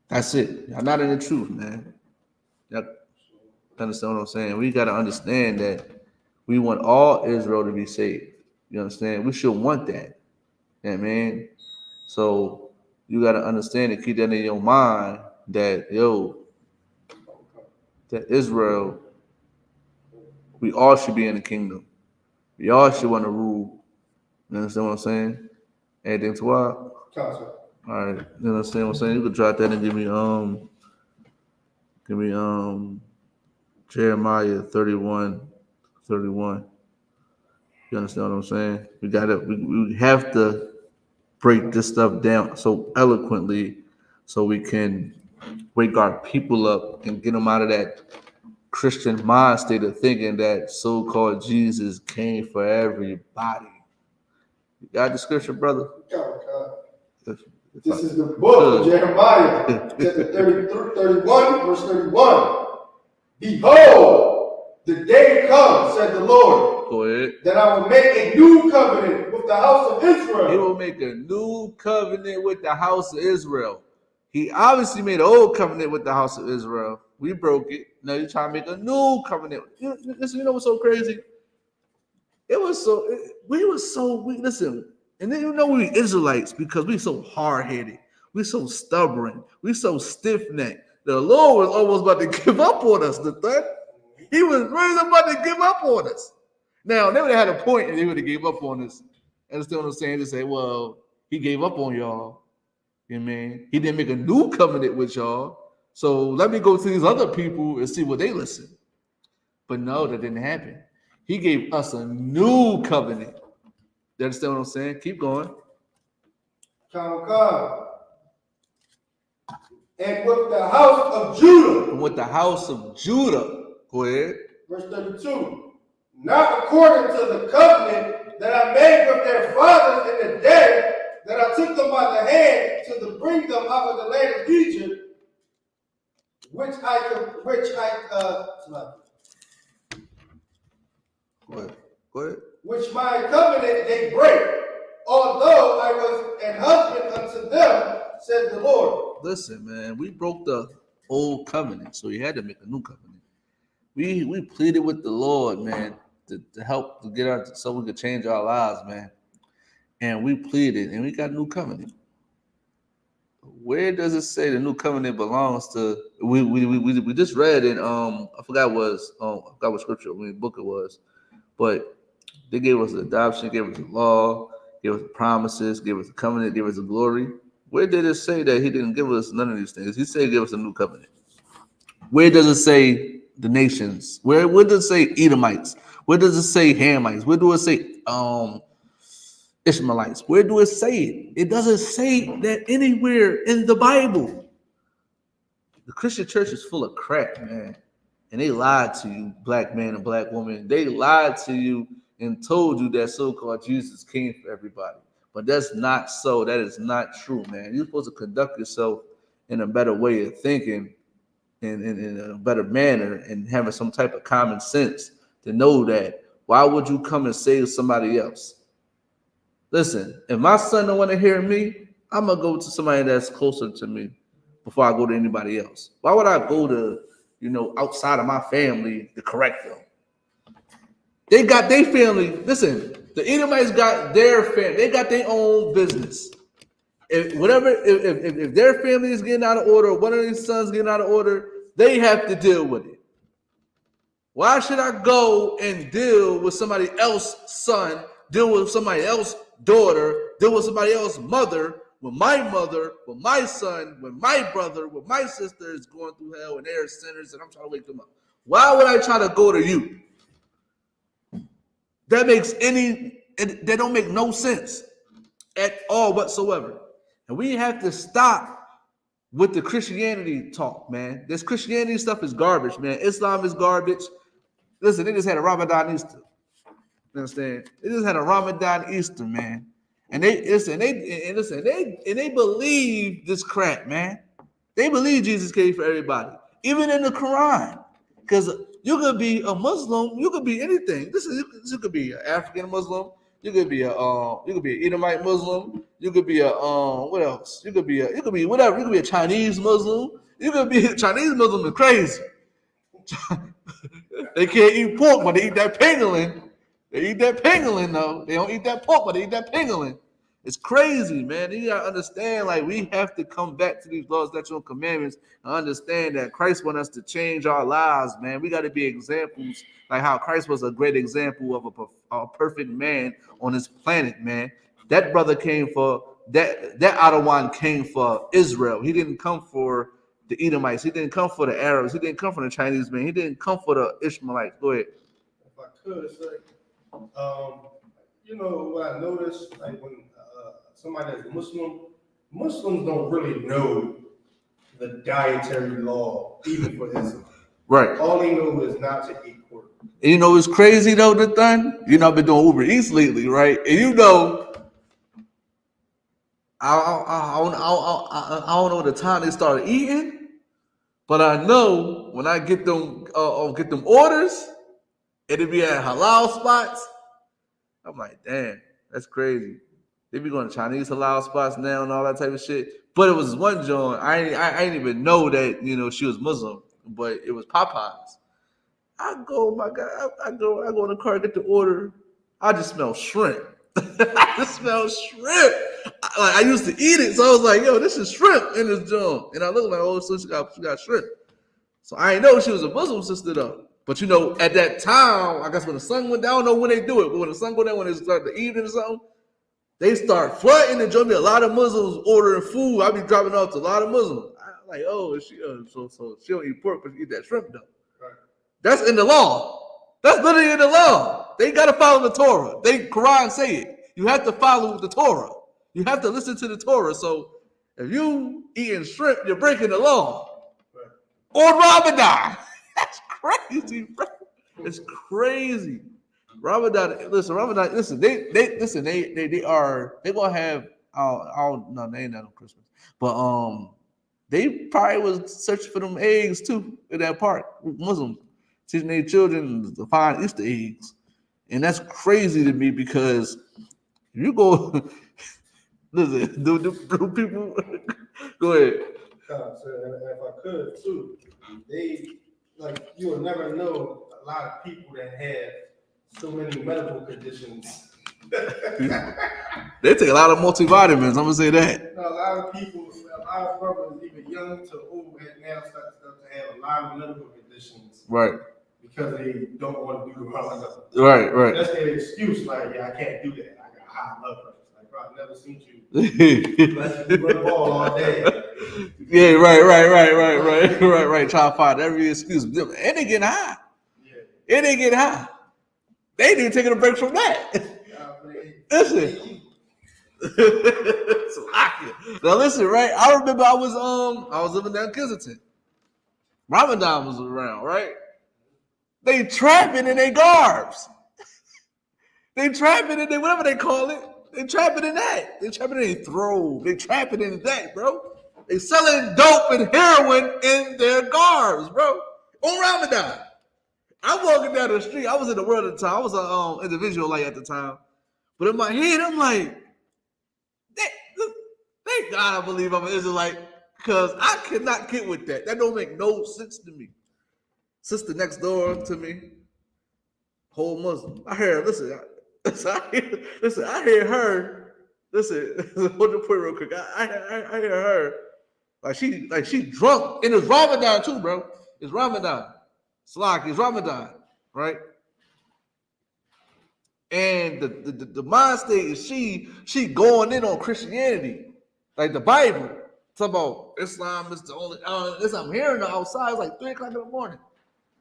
that's it. Y'all not in the truth, man. Y'all understand what I'm saying? We got to understand that we want all Israel to be saved. You understand? We should want that. Yeah, man. So you got to understand and keep that in your mind that, that Israel, we all should be in the kingdom. We all should want to rule. You understand what I'm saying? Anything to what? All right, you understand what I'm saying? You could drop that and give me Jeremiah 31:31. You understand what I'm saying? We have to break this stuff down so eloquently so we can wake our people up and get them out of that Christian mind state of thinking that so-called Jesus came for everybody. You got the scripture, brother? This is the book of Jeremiah, chapter 31, verse 31. Behold, the day comes, said the Lord, Go ahead. that I will make a new covenant with the house of He Israel. will make a new covenant with the house of Israel. He obviously made an old covenant with the house of Israel. We broke it. Now you're trying to make a new covenant. Listen, you know what's so crazy? Listen, and then you know we Israelites because we so hard-headed, we so stubborn, we so stiff-necked. The Lord was almost about to give up on us, the third. He was really about to give up on us. Now, they would have had a point and they would have gave up on us. Understand what I'm saying? They say, well, he gave up on y'all. You know what I mean? He didn't make a new covenant with y'all. So let me go to these other people and see what they listen. But no, that didn't happen. He gave us a new covenant. You understand what I'm saying? Keep going. Come. And with the house of Judah. And with the house of Judah. Go ahead. Verse 32. Not according to the covenant that I made with their fathers in the day that I took them by the hand to bring them out of the land of Egypt, Go ahead. which my covenant they break, although I was an husband unto them, said the Lord. Listen, man, we broke the old covenant, so he had to make a new covenant. We pleaded with the Lord, man, to help to get our so we could change our lives, man. And we pleaded, and we got a new covenant. Where does it say the new covenant belongs to? We just read in I forgot what scripture, book it was, but they gave us the adoption, gave us the law, gave us the promises, gave us the covenant, gave us the glory. Where did it say that he didn't give us none of these things? He said give us a new covenant. Where does it say the nations? Where does it say Edomites? Where does it say Hamites? Where do it say Ishmaelites? Where do it say it? It doesn't say that anywhere in the Bible. The Christian church is full of crap, man. And they lied to you, black man and black woman. They lied to you and told you that so-called Jesus came for everybody. But that's not so. That is not true, man. You're supposed to conduct yourself in a better way of thinking, in a better manner, and having some type of common sense to know that why would you come and save somebody else? Listen, if my son don't want to hear me, I'm going to go to somebody that's closer to me before I go to anybody else. Why would I go to, outside of my family to correct them? They got their family. Listen, the Edomites got their family. They got their own business. If their family is getting out of order, one of these sons getting out of order, they have to deal with it. Why should I go and deal with somebody else's son, deal with somebody else's daughter, deal with somebody else's mother, with my son, with my brother, with my sister is going through hell and they're sinners and I'm trying to wake them up? Why would I try to go to you? That don't make no sense at all whatsoever. And we have to stop with the Christianity talk, man. This Christianity stuff is garbage, man. Islam is garbage. Listen, they just had a Ramadan Easter. You understand? They just had a Ramadan Easter, man. And they believe this crap, man. They believe Jesus came for everybody, even in the Quran. Because you could be a Muslim, you could be anything. You could be an African Muslim, you could be an Edomite Muslim, you could be what else? You could be whatever. You could be a Chinese Muslim. You could be a Chinese Muslim is crazy. They can't eat pork, but they eat that pangolin. They eat that pangolin, though. They don't eat that pork, but they eat that pangolin. It's crazy, man. You gotta understand, like, we have to come back to these laws, statutes, and commandments, and understand that Christ wants us to change our lives, man. We got to be examples, like how Christ was a great example of a perfect man on this planet, man. That brother came for that Adawan came for Israel. He didn't come for the Edomites. He didn't come for the Arabs. He didn't come for the Chinese man. He didn't come for the Ishmaelites. Go ahead. If I could say, you know what I noticed, like when somebody that's Muslim, Muslims don't really know the dietary law, even for Islam. Right. All they know is not to eat pork. And you know it's crazy though, the thing? You know, I've been doing Uber Eats lately, right? And you know, I don't know the time they started eating, but I know when I get them orders, it'll be at halal spots. I'm like, damn, that's crazy. They be going to Chinese halal spots now and all that type of shit. But it was one joint. I didn't even know that, you know, she was Muslim, but it was Popeyes. I go, my God, I go in the car, get the order. I just smell shrimp. I just smell shrimp. I used to eat it, so I was like, yo, this is shrimp in this joint. And I looked like, oh, so she got shrimp. So I didn't know she was a Muslim sister though. But you know, at that time, I guess when the sun went down, I don't know when they do it, but when the sun go down, when it start the evening or something, they start flooding the joint. A lot of Muslims ordering food. I be dropping off to a lot of Muslims. I'm like, oh, so she don't eat pork, but she eat that shrimp though. Right. That's in the law. That's literally in the law. They got to follow the Torah. They Quran say it. You have to follow the Torah. You have to listen to the Torah. So if you eating shrimp, you're breaking the law. Right. Or Ramadan. That's crazy, bro. It's crazy. Ramadan. Listen, they are gonna have. I don't know. They ain't not on Christmas, but they probably was searching for them eggs too in that park. Muslims teaching their children to find Easter eggs. And that's crazy to me because you go, listen, do people, go ahead. So if I could too, you will never know a lot of people that have so many medical conditions. They take a lot of multivitamins, I'm gonna say that. A lot of people, a lot of brothers, even young to old, now start to have a lot of medical conditions. Right. Because they don't want to do the Ramadan. Right. That's their excuse, like, yeah, I can't do that. I got high blood pressure. Like, bro, I've never seen you. Let you run the ball all day. Yeah, right. Try to find every excuse. And they getting high. Yeah. And they getting high. They ain't even taking a break from that. Listen. Now listen, right? I remember I was living down in Kensington. Ramadan was around, right? They trapping in their garbs. They trapping in whatever they call it. They trapping in that. They trapping in their throw. They trapping in that, bro. They selling dope and heroin in their garbs, bro. On Ramadan. I'm walking down the street. I was in the world at the time. I was an individual like at the time. But in my head, I'm like, thank God I believe I'm an Israelite because I cannot get with that. That don't make no sense to me. Sister next door to me, whole Muslim. I hear her. Listen, hold the point real quick. I hear her. Like she drunk. And it's Ramadan too, bro. It's Ramadan. It's Ramadan, right? And the mind state is she going in on Christianity, like the Bible. Talk about Islam is the only. I'm hearing her outside. It's like 3 o'clock in the morning.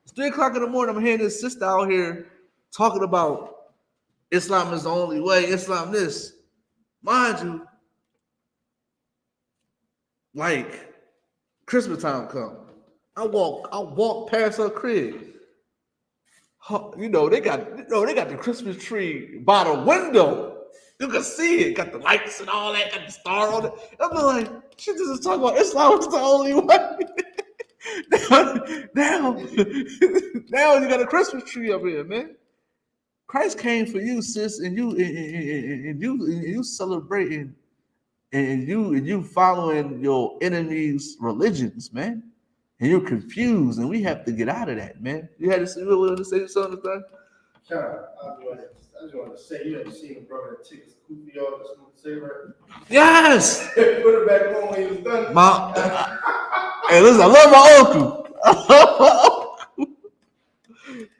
It's 3 o'clock in the morning. I'm hearing this sister out here talking about Islam is the only way. Islam this, mind you. Like Christmas time come, I walk past her crib. You know they got the Christmas tree by the window. You can see it. Got the lights and all that. Got the star on it. I'm like, she just is talking about Islam is the only way. now you got a Christmas tree up here, man. Christ came for you, sis, and you celebrating and you following your enemies' religions, man. And you're confused, and we have to get out of that, man. You had to say something, John? I just want to say, you ever seen a brother that took his kufi off the smooth saver? Yes! Put it back on when he was done. Hey, listen, I love my uncle.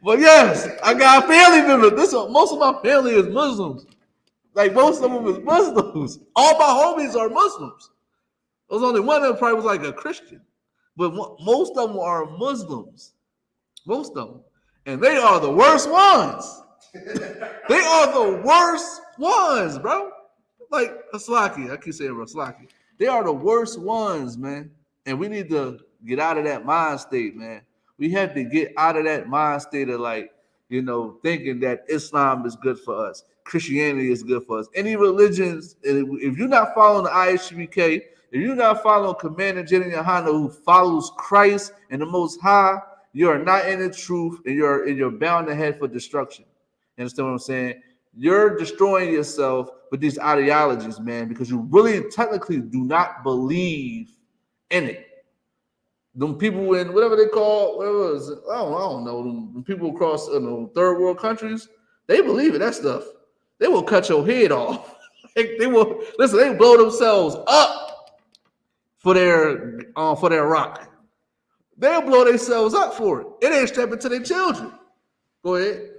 But yes, I got family members. Most of my family is Muslims. Like most of them is Muslims. All my homies are Muslims. There's only one of them probably was like a Christian, but most of them are Muslims. Most of them, and they are the worst ones. They are the worst ones, bro. Like Slaki, I keep saying, bro, Slaki. They are the worst ones, man. And we need to get out of that mind state, man. We have to get out of that mind state of like, thinking that Islam is good for us, Christianity is good for us. Any religions, if you're not following the I.S.U.P.K, if you're not following Commander GEN.YAHANNA, who follows Christ and the Most High, you are not in the truth, and you're bound to head for destruction. You understand what I'm saying? You're destroying yourself with these ideologies, man, because you really technically do not believe in it. Them people in whatever they call, whatever is, I don't know, them people across third world countries, they believe in that stuff. They will cut your head off. They will they blow themselves up for their rock. They'll blow themselves up for it. It ain't stepping to their children. Go ahead.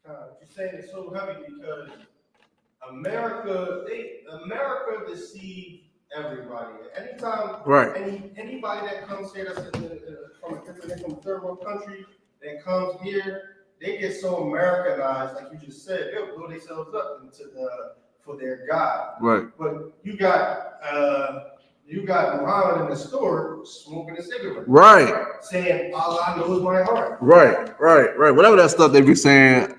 You're saying it's so heavy because America deceived everybody. Anytime, right? Anybody that comes here that's from a third world country that comes here, they get so Americanized, like you just said, they'll blow themselves up for their God. Right. But you got Muhammad in the store smoking a cigarette. Right. Saying, Allah knows my heart. Right. Whatever that stuff they be saying.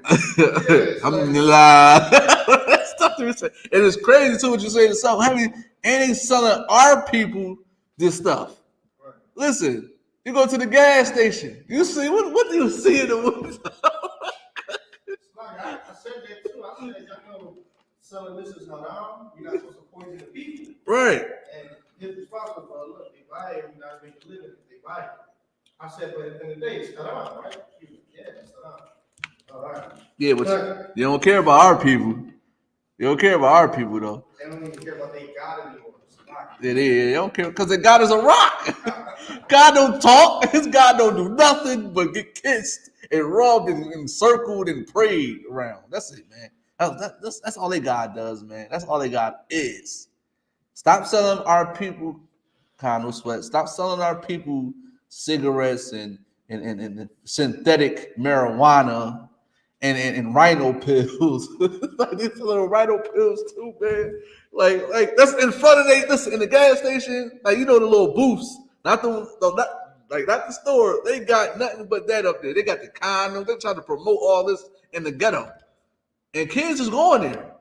Alhamdulillah. That stuff they be saying. And it's crazy too what you say to yourself. And they selling our people this stuff. Right. Listen, you go to the gas station. You see, what do you see in the woods? I said that too. I said, selling this is haram. You're not supposed to poison the people. Right. And his response was, well, look, they buy it, we're not making a living if they buy it. I said, but at the end of the day, it's haram, right? Yeah, it's haram. All right. Yeah, but you don't care about our people. You don't care about our people, though. They don't even care about their God anymore. They don't care because their God is a rock. God don't talk. His God don't do nothing but get kissed and rubbed and encircled and prayed around. That's it, man. That's all their God does, man. That's all their God is. Stop selling our people condom sweat. Stop selling our people cigarettes and synthetic marijuana and rhino pills. Like these little rhino pills too, man. Like that's in front of this in the gas station. Like the little booths, not the store. They got nothing but that up there. They got the condoms. They trying to promote all this in the ghetto, and kids is going there.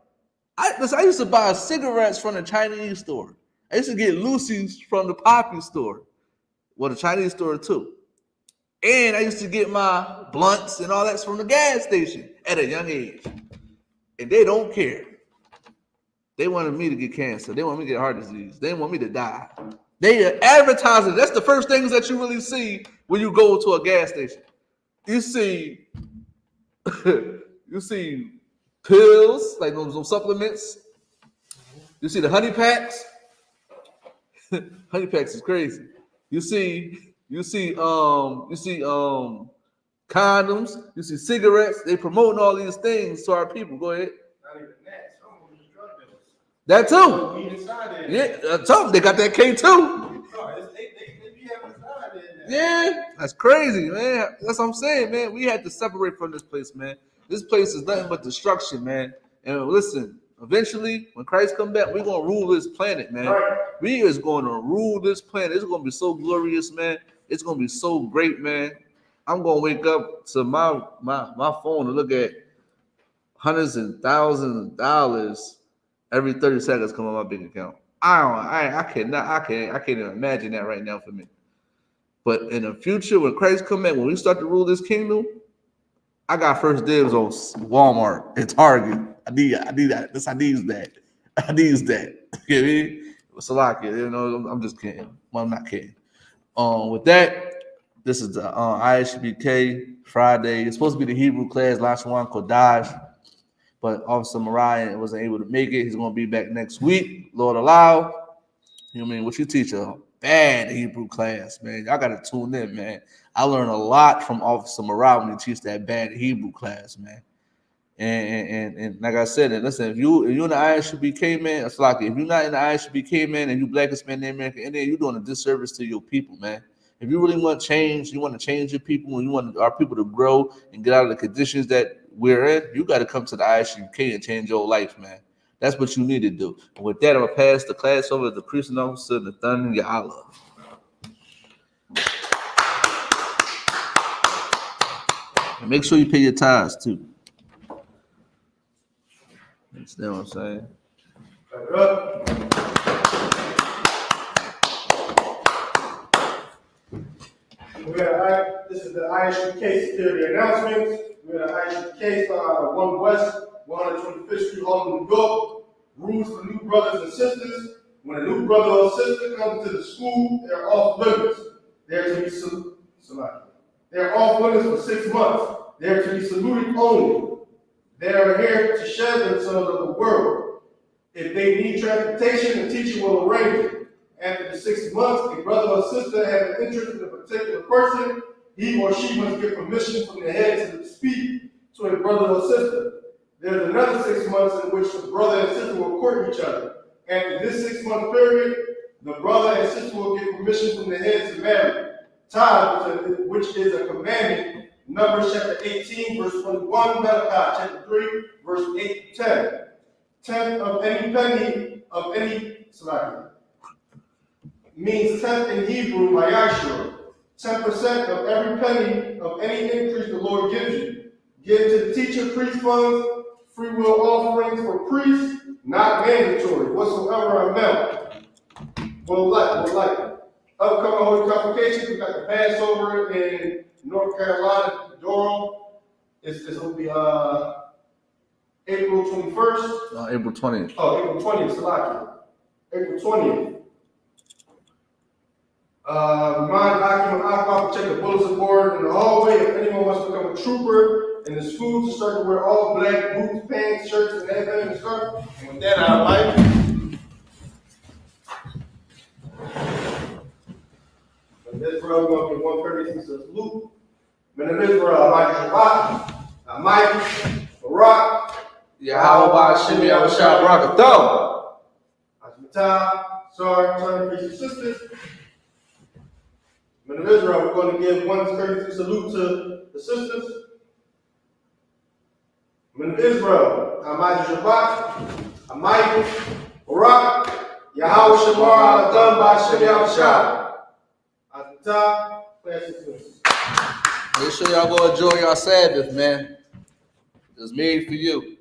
I used to buy cigarettes from the Chinese store. I used to get Lucy's from the Poppy store. Well, the Chinese store too. And I used to get my blunts and all that from the gas station at a young age. And they don't care. They wanted me to get cancer. They want me to get heart disease. They want me to die. They are advertising. That's the first things that you really see when you go to a gas station. You see pills, like those supplements. You see the honey packs. Honey packs is crazy. You see condoms. You see cigarettes. They promoting all these things to our people. Go ahead. Not even that. Some of them are drug dealers. That too. Yeah, they got that K too. They be having inside there. Yeah, that's crazy, man. That's what I'm saying, man. We had to separate from this place, man. This place is nothing but destruction, man. And listen, eventually, when Christ come back, we're gonna rule this planet, man. Right. We is going to rule this planet. It's gonna be so glorious, man. It's gonna be so great, man. I'm gonna wake up to my phone and look at hundreds and thousands of dollars every 30 seconds come on my bank account. I can't even imagine that right now for me. But in the future, when Christ come back, when we start to rule this kingdom, I got first dibs on Walmart and Target. I need that. I need that. You know me? Salakia, I'm just kidding. Well, I'm not kidding. With that, this is the I.S.U.P.K Friday. It's supposed to be the Hebrew class, Lashawan, Qadash, but Officer Mariah wasn't able to make it. He's going to be back next week, Lord allow. You know what I mean? What you teach a bad Hebrew class, man. Y'all got to tune in, man. I learned a lot from Officer Mariah when he teach that bad Hebrew class, man. And like I said, and listen, if you're in the I.S.U.P.K, man, it's like if you're not in the I.S.U.P.K, man, and you Black, Hispanic, American Indian, you're doing a disservice to your people, man. If you really want change, you want to change your people, and you want our people to grow and get out of the conditions that we're in, you got to come to the I.S.U.P.K and change your life, man. That's what you need to do. And with that, I'm gonna pass the class over to the precinct officer, GEN.YAHANNA. And make sure you pay your tithes too. Understand what I'm saying? This is the I.S.U.K security announcements. We have I.S.U.K starting out of 1 West, 125th Street, Harlem, New York. Rules for new brothers and sisters. When a new brother or sister comes to the school, they're off limits. They're to be saluted. They're off limits for 6 months. They're to be saluted only. They are here to share themselves of the world. If they need transportation, the teacher will arrange it. After the 6 months, a brother or sister has an interest in a particular person, he or she must get permission from the head to speak to a brother or sister. There's another 6 months in which the brother and sister will court each other. After this 6 month period, the brother and sister will get permission from the head to marry. Tithes, which is a commandment, Numbers chapter 18, verse 21, Malachi chapter 3, verse 8 to 10. Tenth of any penny of any means tenth in Hebrew, Mayashur. 10% of every penny of any increase the Lord gives you. Give to the teacher priest funds, free will offerings for priests, not mandatory, whatsoever amount. Will like. Upcoming holy convocations, we got the Passover in North Carolina, Durham. It's going to be April 21st. April 20th. Oh, April 20th, Salaki. April 20th. Remind occupant to check the bulletin board in the hallway if anyone wants to become a trooper in the school to start to wear all black boots, pants, shirts, and everything and stuff. And with that, I like. And this bro, we're gonna get 136 to salute. Men of Israel, Mike Shabbat, Mike, Barak, Yahweh Shimmy Abashah Barakathon. Asmatah, sorry, turn to your sisters. Men of Israel, we're going to give 136 salute to the sisters. Men of Israel, Ahmad Shabbat, Amai, Barak, Yahweh Shamar, Adam, Ba'ashem Yahushua. Asmatah, Make sure y'all go enjoy your Sabbath, man. It was made for you.